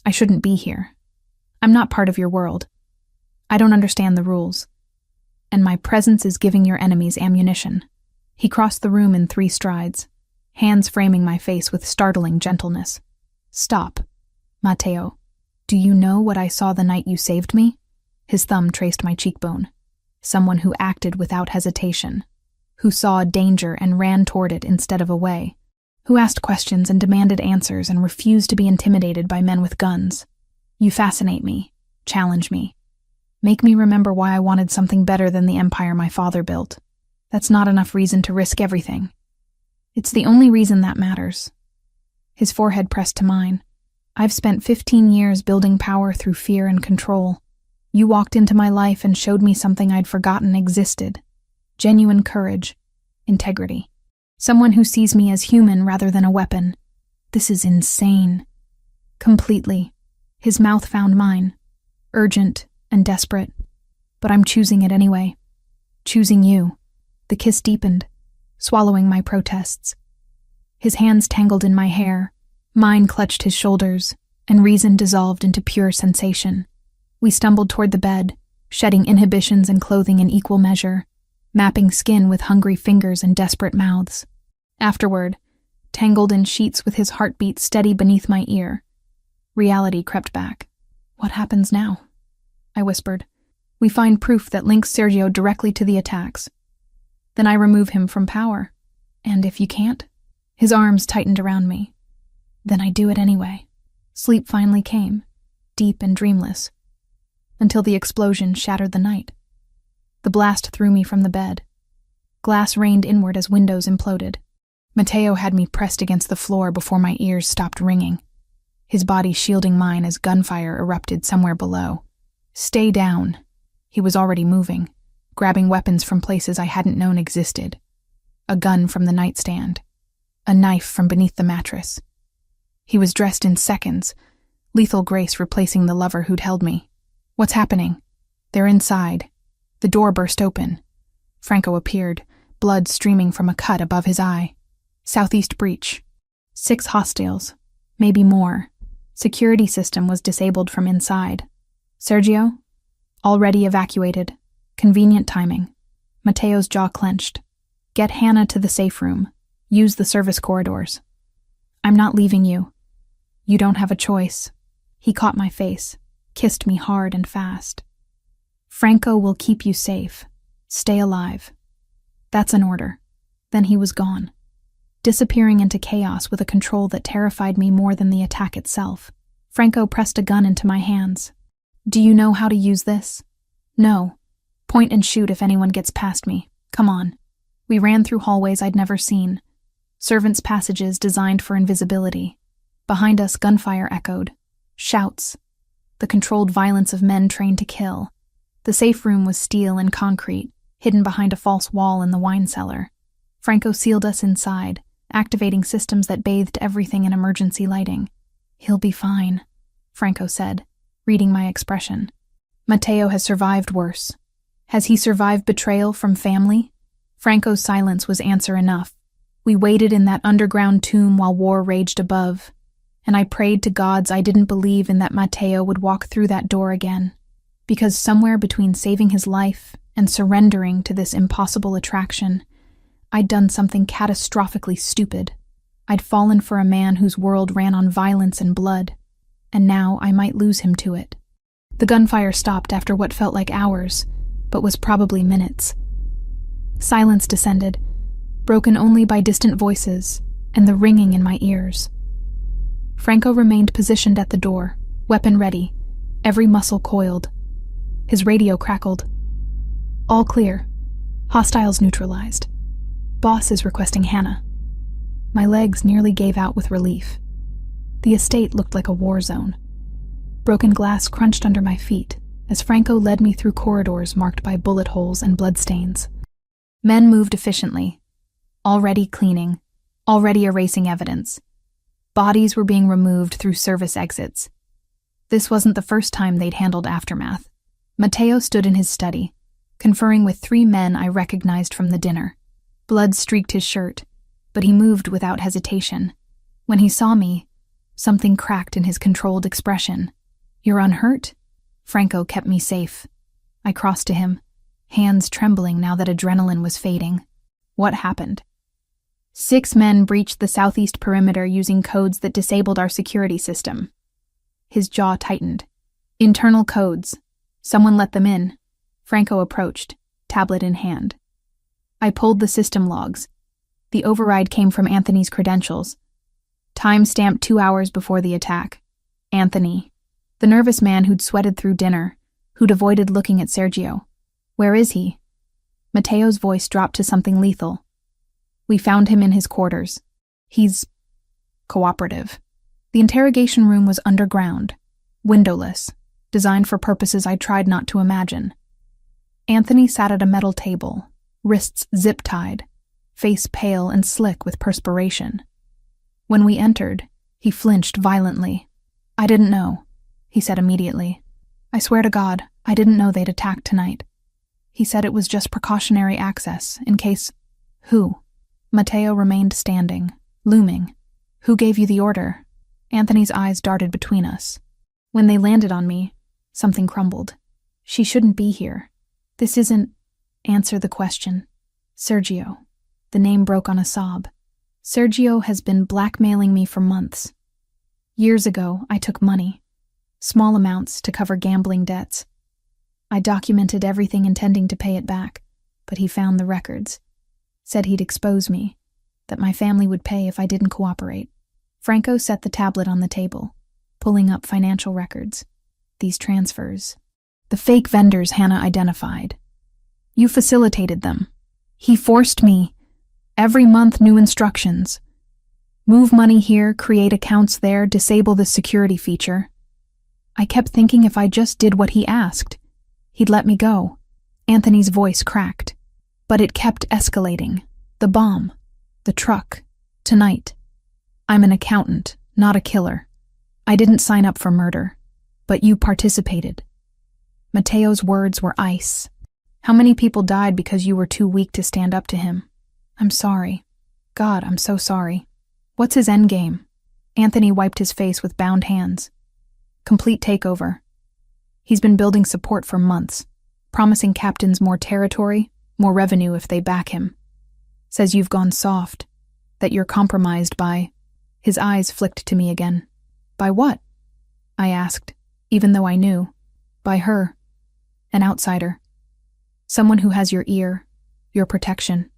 I shouldn't be here. I'm not part of your world. I don't understand the rules. And my presence is giving your enemies ammunition. He crossed the room in 3 strides, hands framing my face with startling gentleness. Stop. Mateo, do you know what I saw the night you saved me? His thumb traced my cheekbone. Someone who acted without hesitation, who saw danger and ran toward it instead of away, who asked questions and demanded answers and refused to be intimidated by men with guns. You fascinate me, challenge me, make me remember why I wanted something better than the empire my father built. That's not enough reason to risk everything. It's the only reason that matters. His forehead pressed to mine. I've spent 15 years building power through fear and control. You walked into my life and showed me something I'd forgotten existed. Genuine courage, integrity. Someone who sees me as human rather than a weapon. This is insane. Completely. His mouth found mine. Urgent and desperate. But I'm choosing it anyway. Choosing you. The kiss deepened, swallowing my protests. His hands tangled in my hair. Mine clutched his shoulders, and reason dissolved into pure sensation. We stumbled toward the bed, shedding inhibitions and clothing in equal measure, mapping skin with hungry fingers and desperate mouths. Afterward, tangled in sheets with his heartbeat steady beneath my ear, reality crept back. What happens now? I whispered. We find proof that links Sergio directly to the attacks. Then I remove him from power. And if you can't? His arms tightened around me. Then I do it anyway. Sleep finally came, deep and dreamless, until the explosion shattered the night. The blast threw me from the bed. Glass rained inward as windows imploded. Mateo had me pressed against the floor before my ears stopped ringing, his body shielding mine as gunfire erupted somewhere below. Stay down. He was already moving, grabbing weapons from places I hadn't known existed. A gun from the nightstand. A knife from beneath the mattress. He was dressed in seconds, lethal grace replacing the lover who'd held me. What's happening? They're inside. The door burst open. Franco appeared, blood streaming from a cut above his eye. Southeast breach. 6 hostiles. Maybe more. Security system was disabled from inside. Sergio? Already evacuated. Convenient timing. Mateo's jaw clenched. Get Hannah to the safe room. Use the service corridors. I'm not leaving you. You don't have a choice. He caught my face, kissed me hard and fast. Franco will keep you safe. Stay alive. That's an order. Then he was gone, disappearing into chaos with a control that terrified me more than the attack itself. Franco pressed a gun into my hands. Do you know how to use this? No. Point and shoot if anyone gets past me. Come on. We ran through hallways I'd never seen. Servants' passages designed for invisibility. Behind us, gunfire echoed. Shouts. The controlled violence of men trained to kill. The safe room was steel and concrete, hidden behind a false wall in the wine cellar. Franco sealed us inside, activating systems that bathed everything in emergency lighting. He'll be fine, Franco said, reading my expression. Mateo has survived worse. Has he survived betrayal from family? Franco's silence was answer enough. We waited in that underground tomb while war raged above, and I prayed to gods I didn't believe in that Mateo would walk through that door again, because somewhere between saving his life and surrendering to this impossible attraction, I'd done something catastrophically stupid. I'd fallen for a man whose world ran on violence and blood, and now I might lose him to it. The gunfire stopped after what felt like hours, but was probably minutes. Silence descended, broken only by distant voices and the ringing in my ears. Franco remained positioned at the door, weapon ready, every muscle coiled. His radio crackled. All clear. Hostiles neutralized. Boss is requesting Hannah. My legs nearly gave out with relief. The estate looked like a war zone. Broken glass crunched under my feet as Franco led me through corridors marked by bullet holes and bloodstains. Men moved efficiently, already cleaning, already erasing evidence. Bodies were being removed through service exits. This wasn't the first time they'd handled aftermath. Mateo stood in his study, conferring with 3 men I recognized from the dinner. Blood streaked his shirt, but he moved without hesitation. When he saw me, something cracked in his controlled expression. You're unhurt? Franco kept me safe. I crossed to him, hands trembling now that adrenaline was fading. What happened? 6 men breached the southeast perimeter using codes that disabled our security system. His jaw tightened. Internal codes. Someone let them in. Franco approached, tablet in hand. I pulled the system logs. The override came from Anthony's credentials. Time stamped 2 hours before the attack. Anthony. The nervous man who'd sweated through dinner, who'd avoided looking at Sergio. Where is he? Mateo's voice dropped to something lethal. We found him in his quarters. He's cooperative. The interrogation room was underground, windowless, designed for purposes I tried not to imagine. Anthony sat at a metal table, wrists zip-tied, face pale and slick with perspiration. When we entered, he flinched violently. I didn't know, he said immediately. I swear to God, I didn't know they'd attack tonight. He said it was just precautionary access, in case... Who? Mateo remained standing, looming. Who gave you the order? Anthony's eyes darted between us. When they landed on me, something crumbled. She shouldn't be here. This isn't... Answer the question. Sergio. The name broke on a sob. Sergio has been blackmailing me for months. Years ago, I took money. Small amounts to cover gambling debts. I documented everything intending to pay it back, but he found the records. Said he'd expose me, that my family would pay if I didn't cooperate. Franco set the tablet on the table, pulling up financial records. These transfers. The fake vendors Hannah identified. You facilitated them. He forced me. Every month new instructions. Move money here, create accounts there, disable the security feature. I kept thinking if I just did what he asked, He'd let me go. Anthony's voice cracked. But it kept escalating. The bomb. The truck. Tonight. I'm an accountant, not a killer. I didn't sign up for murder. But you participated. Mateo's words were ice. How many people died because you were too weak to stand up to him? I'm sorry. God, I'm so sorry. What's his endgame? Anthony wiped his face with bound hands. Complete takeover. He's been building support for months, promising captains more territory, more revenue if they back him. Says you've gone soft, that you're compromised by... His eyes flicked to me again. By what? I asked, even though I knew. By her. An outsider. Someone who has your ear, your protection.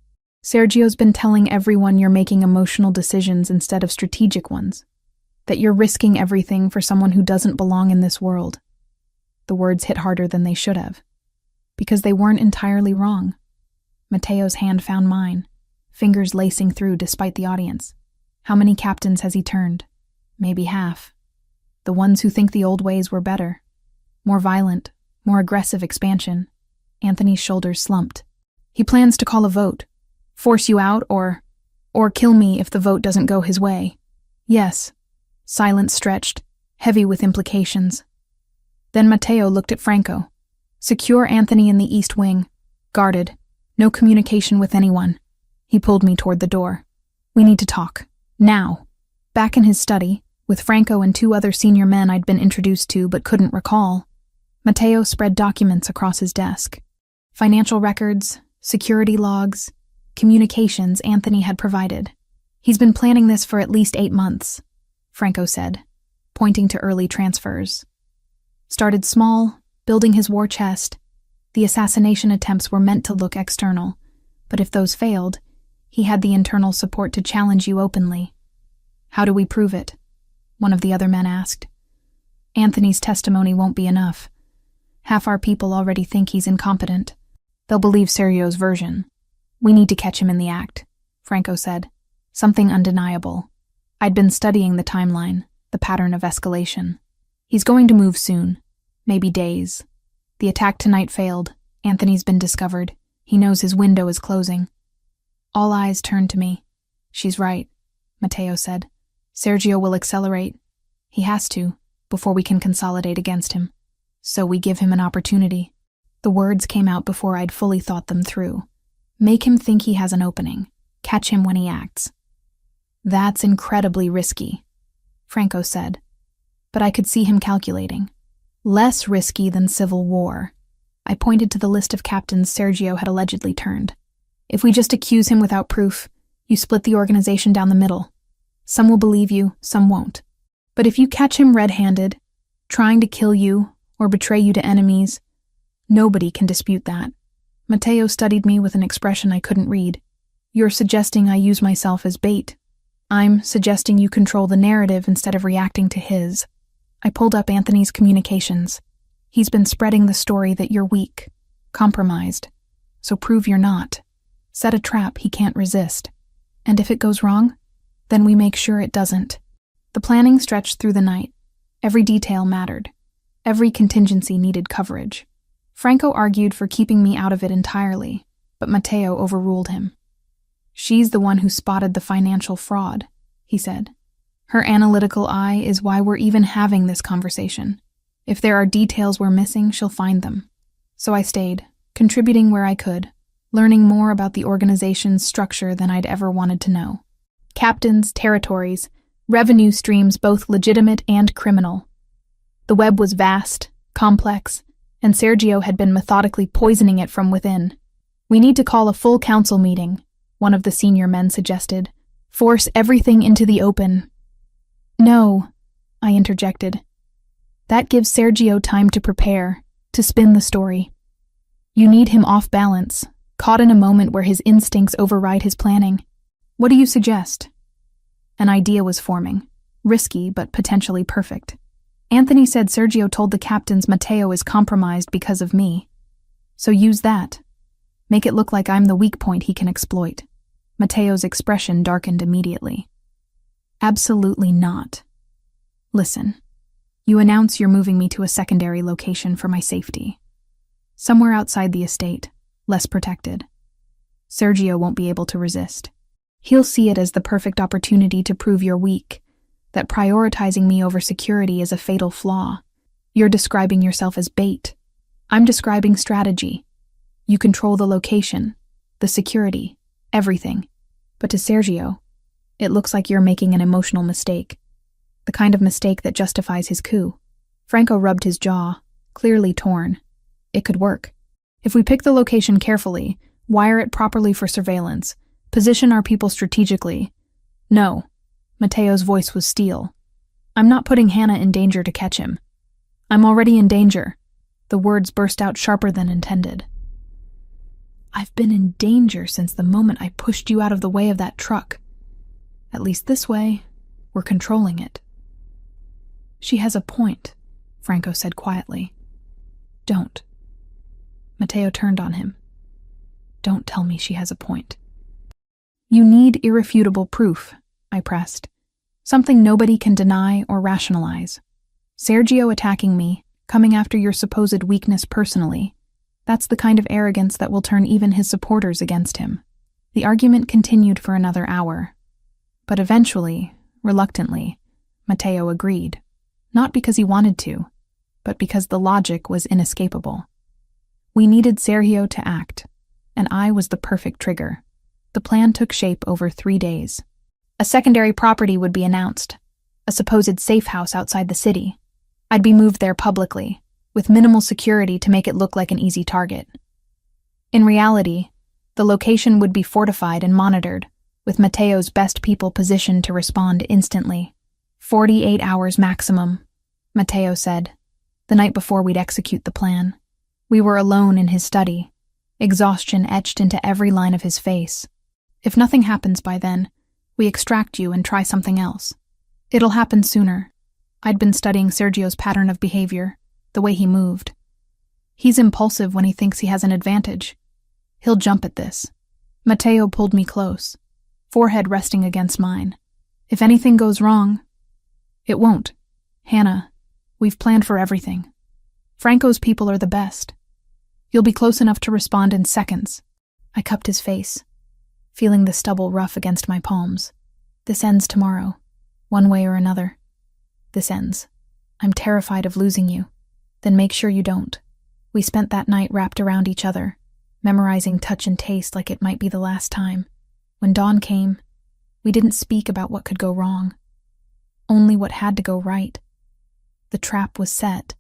Sergio's been telling everyone you're making emotional decisions instead of strategic ones. That you're risking everything for someone who doesn't belong in this world. The words hit harder than they should have. Because they weren't entirely wrong. Mateo's hand found mine, fingers lacing through despite the audience. How many captains has he turned? Maybe half. The ones who think the old ways were better. More violent, more aggressive expansion. Anthony's shoulders slumped. He plans to call a vote. Force you out or kill me if the vote doesn't go his way. Yes. Silence stretched, heavy with implications. Then Mateo looked at Franco. Secure Anthony in the east wing. Guarded. No communication with anyone. He pulled me toward the door. We need to talk. Now. Back in his study, with Franco and 2 other senior men I'd been introduced to but couldn't recall, Mateo spread documents across his desk. Financial records, security logs, communications Anthony had provided. He's been planning this for at least 8 months, Franco said, pointing to early transfers. Started small, building his war chest. The assassination attempts were meant to look external, but if those failed, he had the internal support to challenge you openly. How do we prove it? One of the other men asked. Anthony's testimony won't be enough. Half our people already think he's incompetent. They'll believe Sergio's version. We need to catch him in the act, Franco said. Something undeniable. I'd been studying the timeline, the pattern of escalation. He's going to move soon. Maybe days. The attack tonight failed. Anthony's been discovered. He knows his window is closing. All eyes turned to me. She's right, Mateo said. Sergio will accelerate. He has to, before we can consolidate against him. So we give him an opportunity. The words came out before I'd fully thought them through. Make him think he has an opening. Catch him when he acts. That's incredibly risky, Franco said. But I could see him calculating. Less risky than civil war. I pointed to the list of captains Sergio had allegedly turned. If we just accuse him without proof, you split the organization down the middle. Some will believe you, some won't. But if you catch him red-handed, trying to kill you or betray you to enemies, nobody can dispute that. Mateo studied me with an expression I couldn't read. You're suggesting I use myself as bait. I'm suggesting you control the narrative instead of reacting to his. I pulled up Anthony's communications. He's been spreading the story that you're weak, compromised. So prove you're not. Set a trap he can't resist. And if it goes wrong, then we make sure it doesn't. The planning stretched through the night. Every detail mattered. Every contingency needed coverage. Franco argued for keeping me out of it entirely, but Mateo overruled him. She's the one who spotted the financial fraud, he said. Her analytical eye is why we're even having this conversation. If there are details we're missing, she'll find them. So I stayed, contributing where I could, learning more about the organization's structure than I'd ever wanted to know. Captains, territories, revenue streams both legitimate and criminal. The web was vast, complex, and Sergio had been methodically poisoning it from within. We need to call a full council meeting, one of the senior men suggested. Force everything into the open. No, I interjected. That gives Sergio time to prepare, to spin the story. You need him off balance, caught in a moment where his instincts override his planning. What do you suggest? An idea was forming, risky but potentially perfect. Anthony said Sergio told the captains Mateo is compromised because of me. So use that. Make it look like I'm the weak point he can exploit. Mateo's expression darkened immediately. Absolutely not. Listen, you announce you're moving me to a secondary location for my safety. Somewhere outside the estate, less protected. Sergio won't be able to resist. He'll see it as the perfect opportunity to prove you're weak, that prioritizing me over security is a fatal flaw. You're describing yourself as bait. I'm describing strategy. You control the location, the security, everything. But to Sergio, it looks like you're making an emotional mistake. The kind of mistake that justifies his coup. Franco rubbed his jaw, clearly torn. It could work. If we pick the location carefully, wire it properly for surveillance, position our people strategically. No. Mateo's voice was steel. I'm not putting Hannah in danger to catch him. I'm already in danger. The words burst out sharper than intended. I've been in danger since the moment I pushed you out of the way of that truck. At least this way, we're controlling it. She has a point, Franco said quietly. Don't. Mateo turned on him. Don't tell me she has a point. You need irrefutable proof, I pressed. Something nobody can deny or rationalize. Sergio attacking me, coming after your supposed weakness personally, that's the kind of arrogance that will turn even his supporters against him. The argument continued for another hour. But eventually, reluctantly, Mateo agreed. Not because he wanted to, but because the logic was inescapable. We needed Sergio to act, and I was the perfect trigger. The plan took shape over 3 days. A secondary property would be announced, a supposed safe house outside the city. I'd be moved there publicly, with minimal security to make it look like an easy target. In reality, the location would be fortified and monitored, with Mateo's best people positioned to respond instantly. 48 hours maximum, Mateo said, the night before we'd execute the plan. We were alone in his study, exhaustion etched into every line of his face. If nothing happens by then, we extract you and try something else. It'll happen sooner. I'd been studying Sergio's pattern of behavior, the way he moved. He's impulsive when he thinks he has an advantage. He'll jump at this. Mateo pulled me close, forehead resting against mine. If anything goes wrong, it won't. Hannah, we've planned for everything. Franco's people are the best. You'll be close enough to respond in seconds. I cupped his face, feeling the stubble rough against my palms. This ends tomorrow, one way or another. This ends. I'm terrified of losing you. Then make sure you don't. We spent that night wrapped around each other, memorizing touch and taste like it might be the last time. When dawn came, we didn't speak about what could go wrong. Only what had to go right. The trap was set.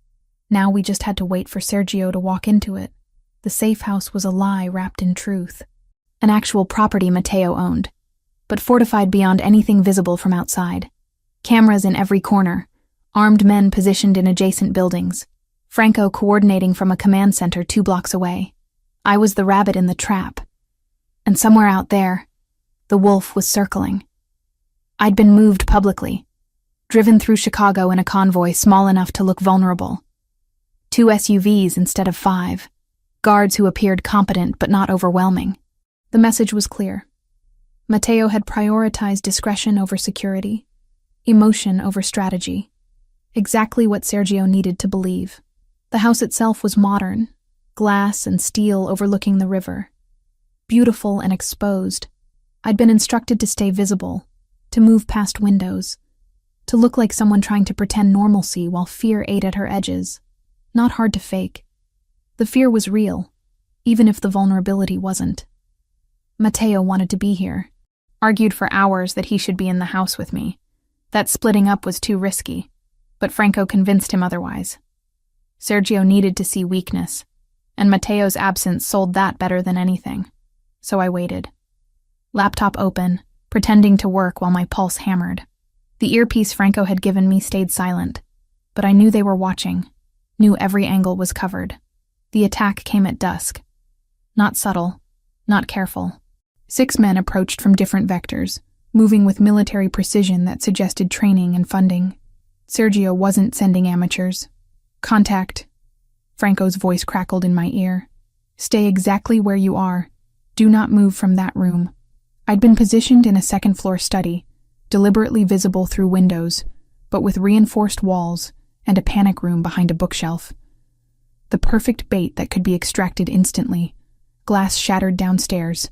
Now we just had to wait for Sergio to walk into it. The safe house was a lie wrapped in truth. An actual property Mateo owned, but fortified beyond anything visible from outside. Cameras in every corner, armed men positioned in adjacent buildings, Franco coordinating from a command center 2 blocks away. I was the rabbit in the trap. And somewhere out there, the wolf was circling. I'd been moved publicly, driven through Chicago in a convoy small enough to look vulnerable. 2 SUVs instead of 5, guards who appeared competent but not overwhelming. The message was clear. Mateo had prioritized discretion over security, emotion over strategy. Exactly what Sergio needed to believe. The house itself was modern, glass and steel overlooking the river. Beautiful and exposed. I'd been instructed to stay visible, to move past windows, to look like someone trying to pretend normalcy while fear ate at her edges. Not hard to fake. The fear was real, even if the vulnerability wasn't. Mateo wanted to be here, argued for hours that he should be in the house with me. That splitting up was too risky, but Franco convinced him otherwise. Sergio needed to see weakness, and Mateo's absence sold that better than anything. So I waited. Laptop open, pretending to work while my pulse hammered. The earpiece Franco had given me stayed silent, but I knew they were watching, knew every angle was covered. The attack came at dusk. Not subtle, not careful. 6 men approached from different vectors, moving with military precision that suggested training and funding. Sergio wasn't sending amateurs. Contact. Franco's voice crackled in my ear. Stay exactly where you are. Do not move from that room. I'd been positioned in a second-floor study, deliberately visible through windows, but with reinforced walls and a panic room behind a bookshelf. The perfect bait that could be extracted instantly. Glass shattered downstairs.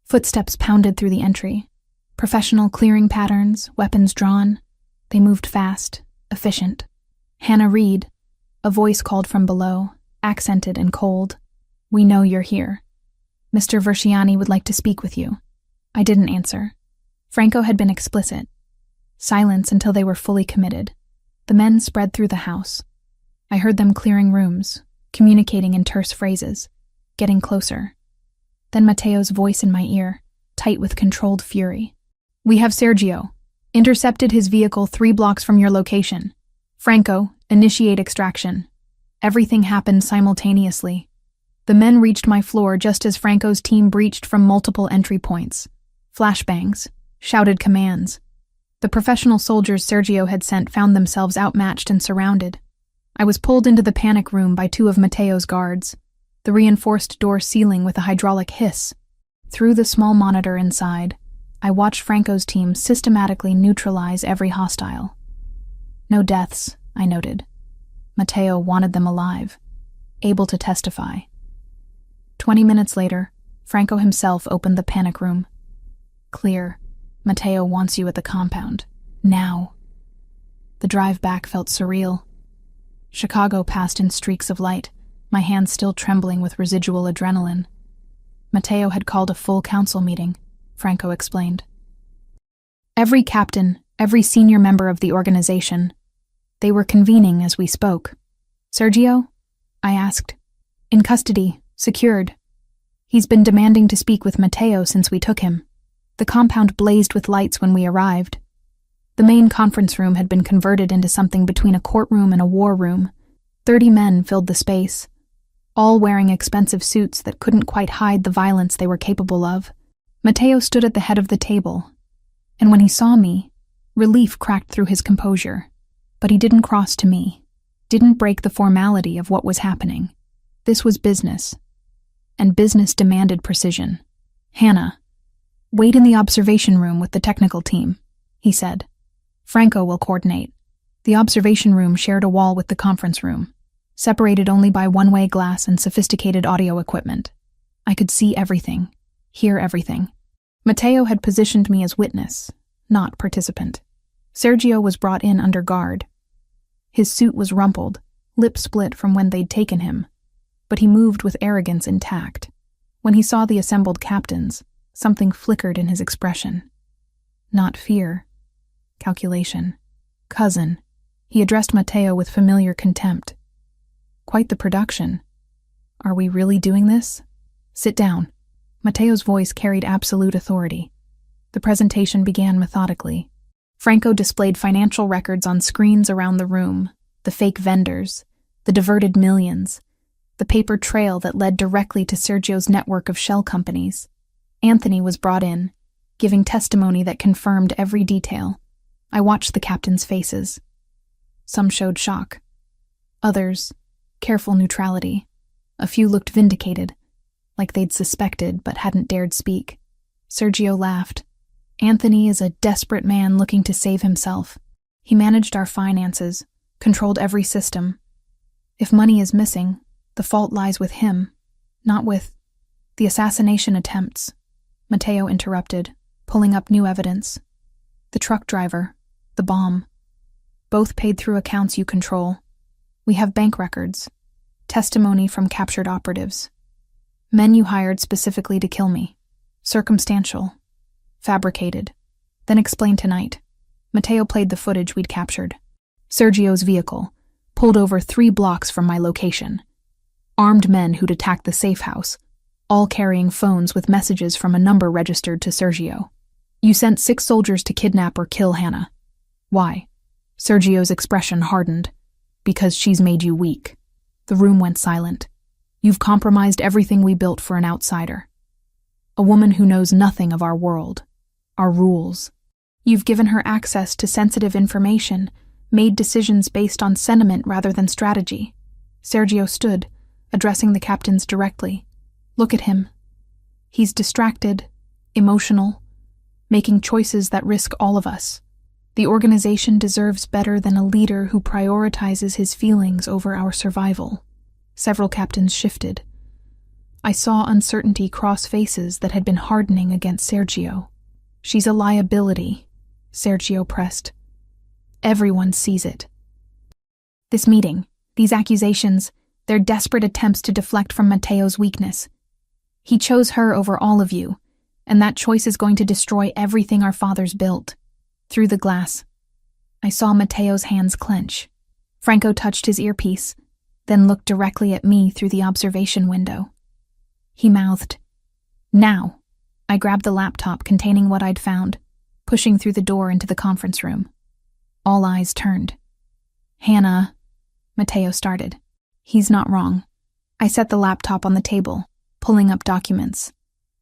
Footsteps pounded through the entry. Professional clearing patterns, weapons drawn. They moved fast, efficient. "Hannah Reed," a voice called from below, accented and cold. "We know you're here. Mr. Versiani would like to speak with you." I didn't answer. Franco had been explicit. Silence until they were fully committed. The men spread through the house. I heard them clearing rooms, communicating in terse phrases, getting closer. Then Matteo's voice in my ear, tight with controlled fury. "We have Sergio. Intercepted his vehicle 3 blocks from your location. Franco, initiate extraction." Everything happened simultaneously. The men reached my floor just as Franco's team breached from multiple entry points. Flashbangs, shouted commands. The professional soldiers Sergio had sent found themselves outmatched and surrounded. I was pulled into the panic room by 2 of Matteo's guards, the reinforced door sealing with a hydraulic hiss. Through the small monitor inside, I watched Franco's team systematically neutralize every hostile. No deaths, I noted. Matteo wanted them alive, able to testify. 20 minutes later, Franco himself opened the panic room. "Clear. Matteo wants you at the compound. Now." The drive back felt surreal. Chicago passed in streaks of light, my hands still trembling with residual adrenaline. Matteo had called a full council meeting, Franco explained. Every captain, every senior member of the organization. They were convening as we spoke. "Sergio?" I asked. "In custody, secured. He's been demanding to speak with Matteo since we took him." The compound blazed with lights when we arrived. The main conference room had been converted into something between a courtroom and a war room. 30 men filled the space, all wearing expensive suits that couldn't quite hide the violence they were capable of. Matteo stood at the head of the table, and when he saw me, relief cracked through his composure. But he didn't cross to me, didn't break the formality of what was happening. This was business, and business demanded precision. "Hannah, wait in the observation room with the technical team," he said. "Franco will coordinate." The observation room shared a wall with the conference room, separated only by one-way glass and sophisticated audio equipment. I could see everything, hear everything. Matteo had positioned me as witness, not participant. Sergio was brought in under guard. His suit was rumpled, lip split from when they'd taken him, but he moved with arrogance intact. When he saw the assembled captains, something flickered in his expression. Not fear. Calculation. "Cousin." He addressed Matteo with familiar contempt. "Quite the production. Are we really doing this? Sit down." Matteo's voice carried absolute authority. The presentation began methodically. Franco displayed financial records on screens around the room, the fake vendors, the diverted millions, the paper trail that led directly to Sergio's network of shell companies. Anthony was brought in, giving testimony that confirmed every detail. I watched the captains' faces. Some showed shock. Others, careful neutrality. A few looked vindicated, like they'd suspected but hadn't dared speak. Sergio laughed. "Anthony is a desperate man looking to save himself. He managed our finances, controlled every system. If money is missing, the fault lies with him, not with the assassination attempts." Matteo interrupted, pulling up new evidence. "The truck driver, the bomb. Both paid through accounts you control. We have bank records, testimony from captured operatives. Men you hired specifically to kill me. Circumstantial. Fabricated. Then explain tonight." Matteo played the footage we'd captured. Sergio's vehicle, pulled over 3 blocks from my location. Armed men who'd attacked the safe house, all carrying phones with messages from a number registered to Sergio. "You sent 6 soldiers to kidnap or kill Hannah. Why?" Sergio's expression hardened. "Because she's made you weak." The room went silent. "You've compromised everything we built for an outsider. A woman who knows nothing of our world, our rules. You've given her access to sensitive information, made decisions based on sentiment rather than strategy." Sergio stood, addressing the captains directly. "Look at him. He's distracted, emotional, making choices that risk all of us. The organization deserves better than a leader who prioritizes his feelings over our survival." Several captains shifted. I saw uncertainty cross faces that had been hardening against Sergio. "She's a liability," Sergio pressed. "Everyone sees it." This meeting, these accusations, they're desperate attempts to deflect from Matteo's weakness. He chose her over all of you, and that choice is going to destroy everything our fathers built. Through the glass, I saw Matteo's hands clench. Franco touched his earpiece, then looked directly at me through the observation window. He mouthed, "Now." I grabbed the laptop containing what I'd found, pushing through the door into the conference room. All eyes turned. "Hannah," Matteo started. "He's not wrong." I set the laptop on the table, pulling up documents.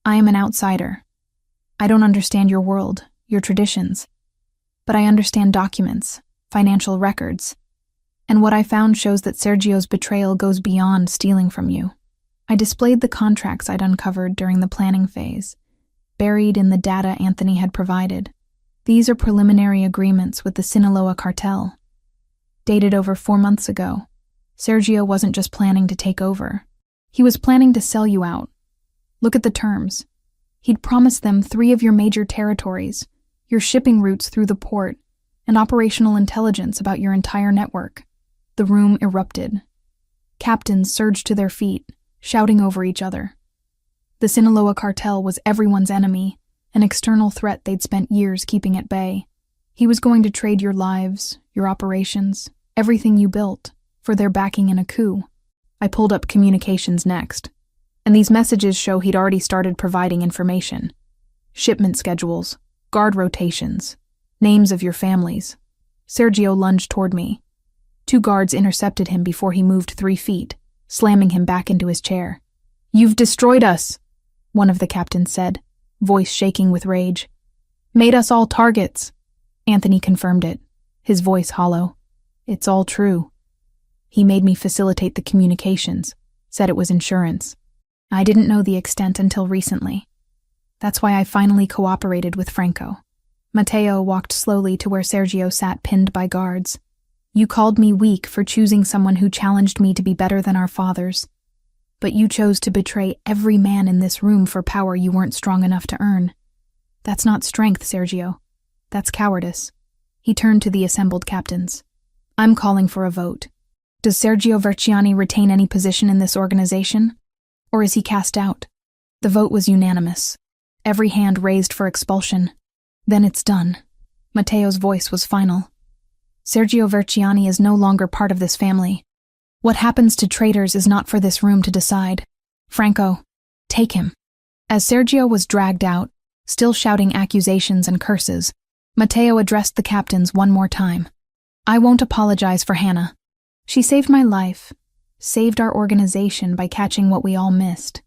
"I am an outsider. I don't understand your world, your traditions. But I understand documents, financial records. And what I found shows that Sergio's betrayal goes beyond stealing from you." I displayed the contracts I'd uncovered during the planning phase, buried in the data Anthony had provided. These are preliminary agreements with the Sinaloa cartel. Dated over 4 months ago, Sergio wasn't just planning to take over. He was planning to sell you out. Look at the terms. He'd promised them 3 of your major territories, your shipping routes through the port, and operational intelligence about your entire network. The room erupted. Captains surged to their feet, shouting over each other. The Sinaloa cartel was everyone's enemy, an external threat they'd spent years keeping at bay. He was going to trade your lives, your operations, everything you built, for their backing in a coup. I pulled up communications next, and these messages show he'd already started providing information. Shipment schedules, guard rotations, names of your families. Sergio lunged toward me. 2 guards intercepted him before he moved 3 feet, slamming him back into his chair. "You've destroyed us," one of the captains said, voice shaking with rage. "Made us all targets." Anthony confirmed it, his voice hollow. "It's all true. He made me facilitate the communications, said it was insurance. I didn't know the extent until recently. That's why I finally cooperated with Franco." Matteo walked slowly to where Sergio sat pinned by guards. "You called me weak for choosing someone who challenged me to be better than our fathers. But you chose to betray every man in this room for power you weren't strong enough to earn. That's not strength, Sergio. That's cowardice." He turned to the assembled captains. "I'm calling for a vote. Does Sergio Verciani retain any position in this organization? Or is he cast out?" The vote was unanimous. Every hand raised for expulsion. "Then it's done." Matteo's voice was final. "Sergio Verciani is no longer part of this family. What happens to traitors is not for this room to decide. Franco, take him." As Sergio was dragged out, still shouting accusations and curses, Matteo addressed the captains one more time. "I won't apologize for Hannah. She saved my life, saved our organization by catching what we all missed.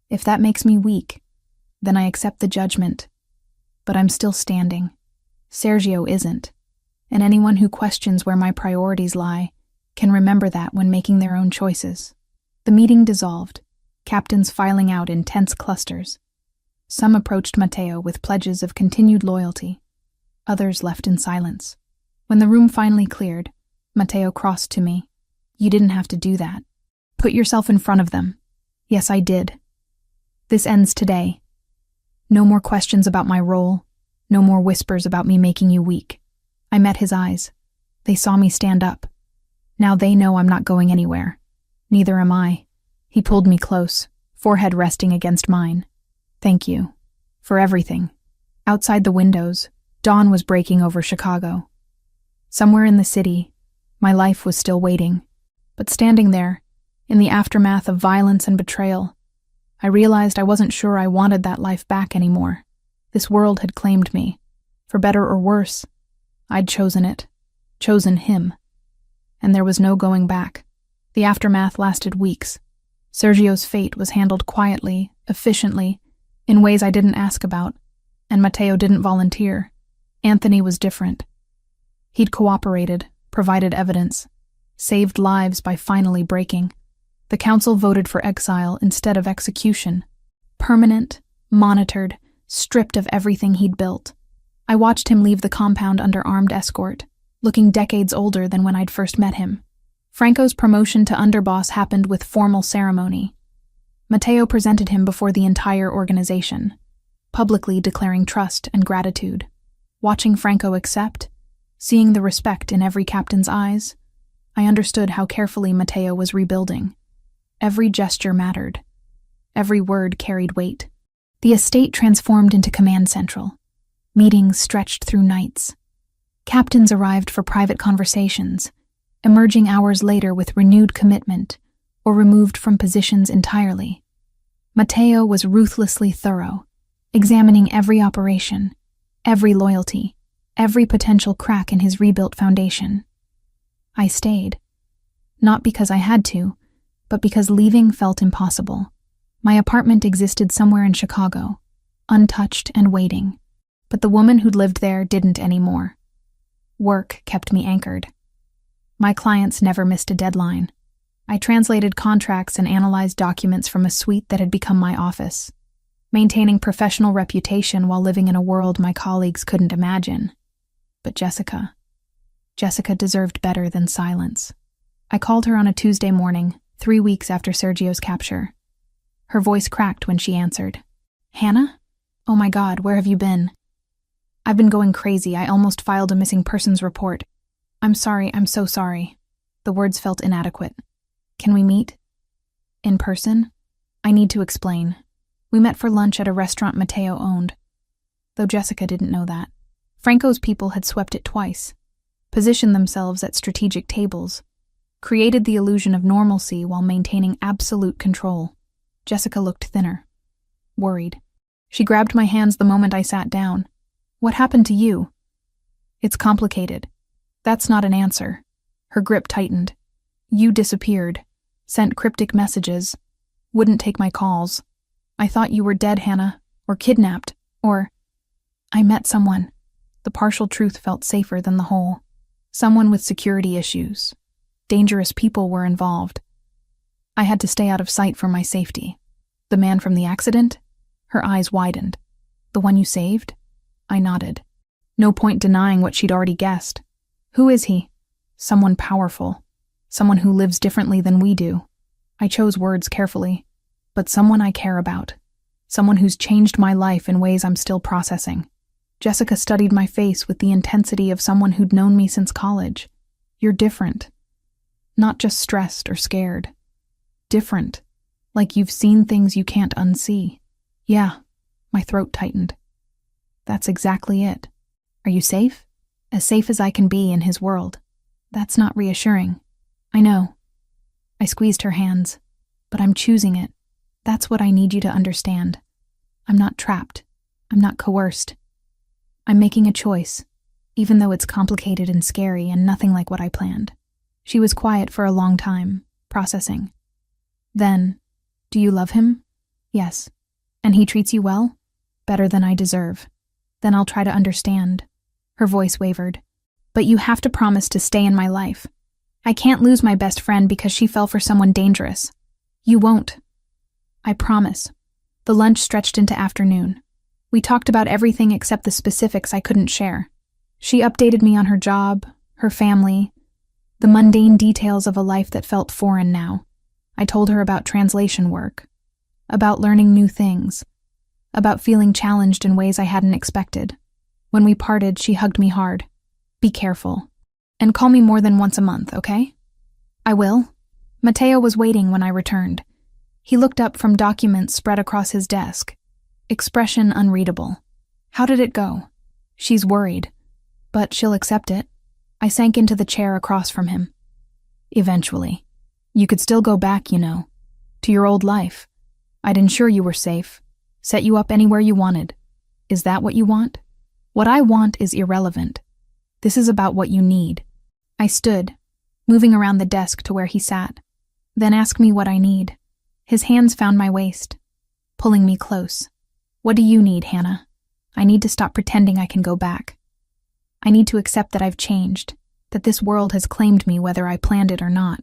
If that makes me weak, then I accept the judgment. But I'm still standing. Sergio isn't. And anyone who questions where my priorities lie can remember that when making their own choices." The meeting dissolved, captains filing out in tense clusters. Some approached Matteo with pledges of continued loyalty. Others left in silence. When the room finally cleared, Matteo crossed to me. "You didn't have to do that. Put yourself in front of them." "Yes, I did. This ends today. No more questions about my role. No more whispers about me making you weak." I met his eyes. They saw me stand up. Now they know I'm not going anywhere. Neither am I. He pulled me close, forehead resting against mine. "Thank you. For everything." Outside the windows, dawn was breaking over Chicago. Somewhere in the city, my life was still waiting. But standing there, in the aftermath of violence and betrayal, I realized I wasn't sure I wanted that life back anymore. This world had claimed me. For better or worse, I'd chosen it. Chosen him. And there was no going back. The aftermath lasted weeks. Sergio's fate was handled quietly, efficiently, in ways I didn't ask about, and Matteo didn't volunteer. Anthony was different. He'd cooperated, provided evidence, saved lives by finally breaking. The council voted for exile instead of execution. Permanent, monitored, stripped of everything he'd built. I watched him leave the compound under armed escort, looking decades older than when I'd first met him. Franco's promotion to underboss happened with formal ceremony. Matteo presented him before the entire organization, publicly declaring trust and gratitude. Watching Franco accept, seeing the respect in every captain's eyes, I understood how carefully Matteo was rebuilding. Every gesture mattered. Every word carried weight. The estate transformed into command central. Meetings stretched through nights. Captains arrived for private conversations, emerging hours later with renewed commitment or removed from positions entirely. Matteo was ruthlessly thorough, examining every operation, every loyalty, every potential crack in his rebuilt foundation. I stayed, not because I had to, but because leaving felt impossible. My apartment existed somewhere in Chicago, untouched and waiting, but the woman who'd lived there didn't anymore. Work kept me anchored. My clients never missed a deadline. I translated contracts and analyzed documents from a suite that had become my office, maintaining professional reputation while living in a world my colleagues couldn't imagine. But Jessica deserved better than silence. I called her on a Tuesday morning, 3 weeks after Sergio's capture. Her voice cracked when she answered. "Hannah? Oh my God, where have you been? I've been going crazy. I almost filed a missing persons report. I'm sorry, I'm so sorry." The words felt inadequate. "Can we meet? In person? I need to explain. We met for lunch at a restaurant Matteo owned." Though Jessica didn't know that. Franco's people had swept it twice, positioned themselves at strategic tables, created the illusion of normalcy while maintaining absolute control. Jessica looked thinner, worried. She grabbed my hands the moment I sat down. "What happened to you?" "It's complicated. That's not an answer." Her grip tightened. "You disappeared, sent cryptic messages, wouldn't take my calls. I thought you were dead, Hannah, or kidnapped, or I met someone." The partial truth felt safer than the whole. Someone with security issues. Dangerous people were involved. I had to stay out of sight for my safety. "The man from the accident?" Her eyes widened. "The one you saved?" I nodded. No point denying what she'd already guessed. "Who is he?" "Someone powerful. Someone who lives differently than we do." I chose words carefully. "But someone I care about. Someone who's changed my life in ways I'm still processing." Jessica studied my face with the intensity of someone who'd known me since college. "You're different. Not just stressed or scared. Different. Like you've seen things you can't unsee." "Yeah." My throat tightened. "That's exactly it." "Are you safe?" "As safe as I can be in his world." "That's not reassuring." "I know." I squeezed her hands. "But I'm choosing it. That's what I need you to understand. I'm not trapped. I'm not coerced. I'm making a choice, even though it's complicated and scary and nothing like what I planned." She was quiet for a long time, processing. "Then, do you love him?" "Yes." "And he treats you well?" "Better than I deserve." "Then I'll try to understand." Her voice wavered. "But you have to promise to stay in my life. I can't lose my best friend because she fell for someone dangerous." "You won't." "I promise." The lunch stretched into afternoon. We talked about everything except the specifics I couldn't share. She updated me on her job, her family, the mundane details of a life that felt foreign now. I told her about translation work, about learning new things, about feeling challenged in ways I hadn't expected. When we parted, she hugged me hard. "Be careful. And call me more than once a month, okay?" "I will." Matteo was waiting when I returned. He looked up from documents spread across his desk, expression unreadable. "How did it go?" "She's worried, but she'll accept it." I sank into the chair across from him. "Eventually. You could still go back, you know, to your old life. I'd ensure you were safe, set you up anywhere you wanted. Is that what you want?" "What I want is irrelevant. This is about what you need." I stood, moving around the desk to where he sat. "Then ask me what I need." His hands found my waist, pulling me close. "What do you need, Hannah?" "I need to stop pretending I can go back. I need to accept that I've changed, that this world has claimed me whether I planned it or not."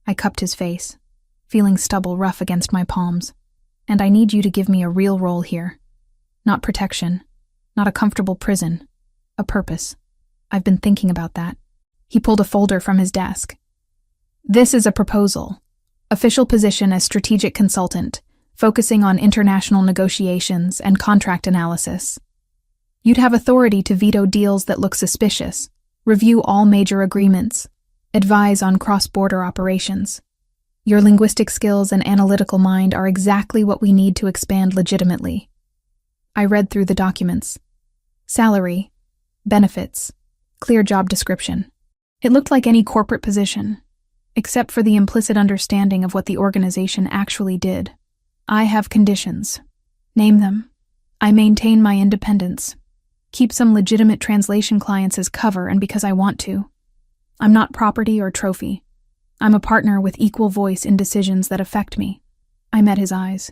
I cupped his face, feeling stubble rough against my palms. "And I need you to give me a real role here. Not protection, not a comfortable prison, a purpose. I've been thinking about that." He pulled a folder from his desk. This is a proposal. Official position as strategic consultant, focusing on international negotiations and contract analysis. You'd have authority to veto deals that look suspicious, review all major agreements, advise on cross-border operations. Your linguistic skills and analytical mind are exactly what we need to expand legitimately. I read through the documents. Salary, benefits, clear job description. It looked like any corporate position, except for the implicit understanding of what the organization actually did. I have conditions. Name them. I maintain my independence. Keep some legitimate translation clients as cover and because I want to. I'm not property or trophy. I'm a partner with equal voice in decisions that affect me. I met his eyes.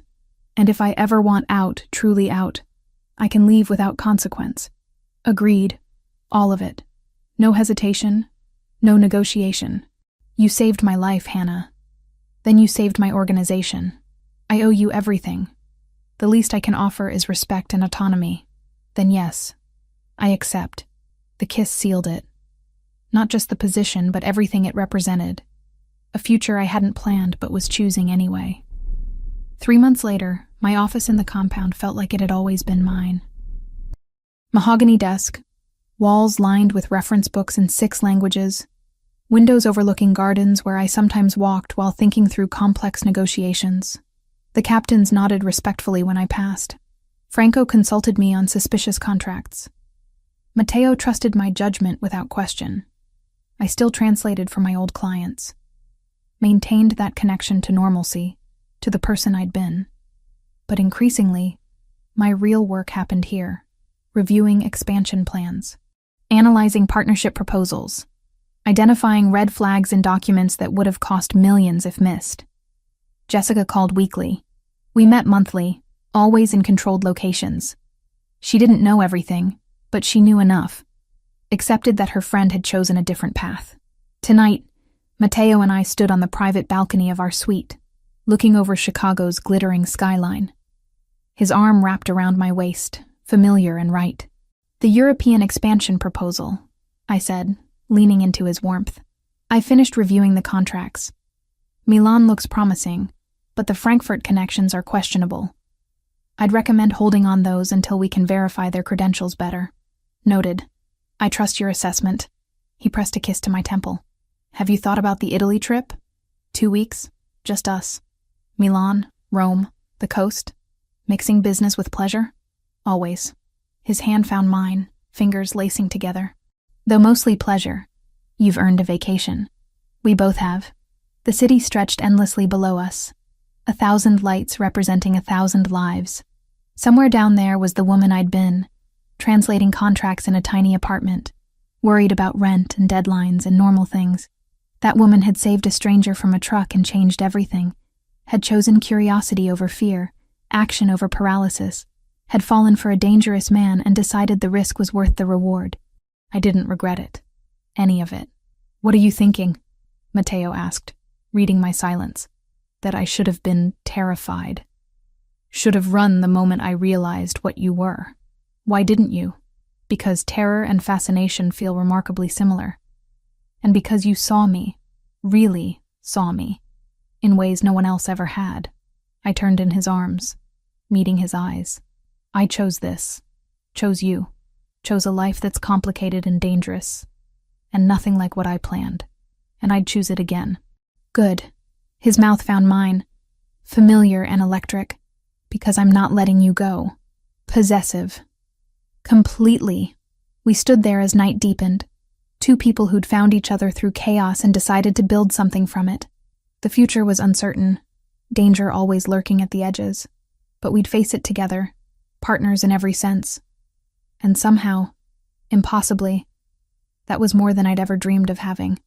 And if I ever want out, truly out, I can leave without consequence. Agreed. All of it. No hesitation. No negotiation. You saved my life, Hannah. Then you saved my organization. I owe you everything. The least I can offer is respect and autonomy. Then yes, I accept. The kiss sealed it. Not just the position, but everything it represented. A future I hadn't planned but was choosing anyway. 3 months later, my office in the compound felt like it had always been mine. Mahogany desk, walls lined with reference books in 6 languages, windows overlooking gardens where I sometimes walked while thinking through complex negotiations. The captains nodded respectfully when I passed. Franco consulted me on suspicious contracts. Matteo trusted my judgment without question. I still translated for my old clients. Maintained that connection to normalcy, to the person I'd been. But increasingly, my real work happened here, reviewing expansion plans, analyzing partnership proposals, identifying red flags in documents that would have cost millions if missed. Jessica called weekly. We met monthly, always in controlled locations. She didn't know everything, but she knew enough, accepted that her friend had chosen a different path. Tonight, Matteo and I stood on the private balcony of our suite, looking over Chicago's glittering skyline. His arm wrapped around my waist, familiar and right. The European expansion proposal, I said, leaning into his warmth. I finished reviewing the contracts. Milan looks promising, but the Frankfurt connections are questionable. I'd recommend holding on those until we can verify their credentials better. Noted. I trust your assessment. He pressed a kiss to my temple. Have you thought about the Italy trip? 2 weeks, just us. Milan, Rome, the coast. Mixing business with pleasure? Always. His hand found mine, fingers lacing together. Though mostly pleasure, you've earned a vacation. We both have. The city stretched endlessly below us. 1,000 lights representing 1,000 lives. Somewhere down there was the woman I'd been, translating contracts in a tiny apartment, worried about rent and deadlines and normal things. That woman had saved a stranger from a truck and changed everything, had chosen curiosity over fear, action over paralysis, had fallen for a dangerous man and decided the risk was worth the reward. I didn't regret it. Any of it. What are you thinking? Matteo asked, reading my silence. That I should have been terrified. Should have run the moment I realized what you were. Why didn't you? Because terror and fascination feel remarkably similar. And because you saw me, really saw me, in ways no one else ever had. I turned in his arms, meeting his eyes. I chose this, chose you, chose a life that's complicated and dangerous, and nothing like what I planned. And I'd choose it again. Good. His mouth found mine, familiar and electric, because I'm not letting you go. Possessive. Completely. We stood there as night deepened, 2 people who'd found each other through chaos and decided to build something from it. The future was uncertain, danger always lurking at the edges, but we'd face it together, partners in every sense. And somehow, impossibly, that was more than I'd ever dreamed of having.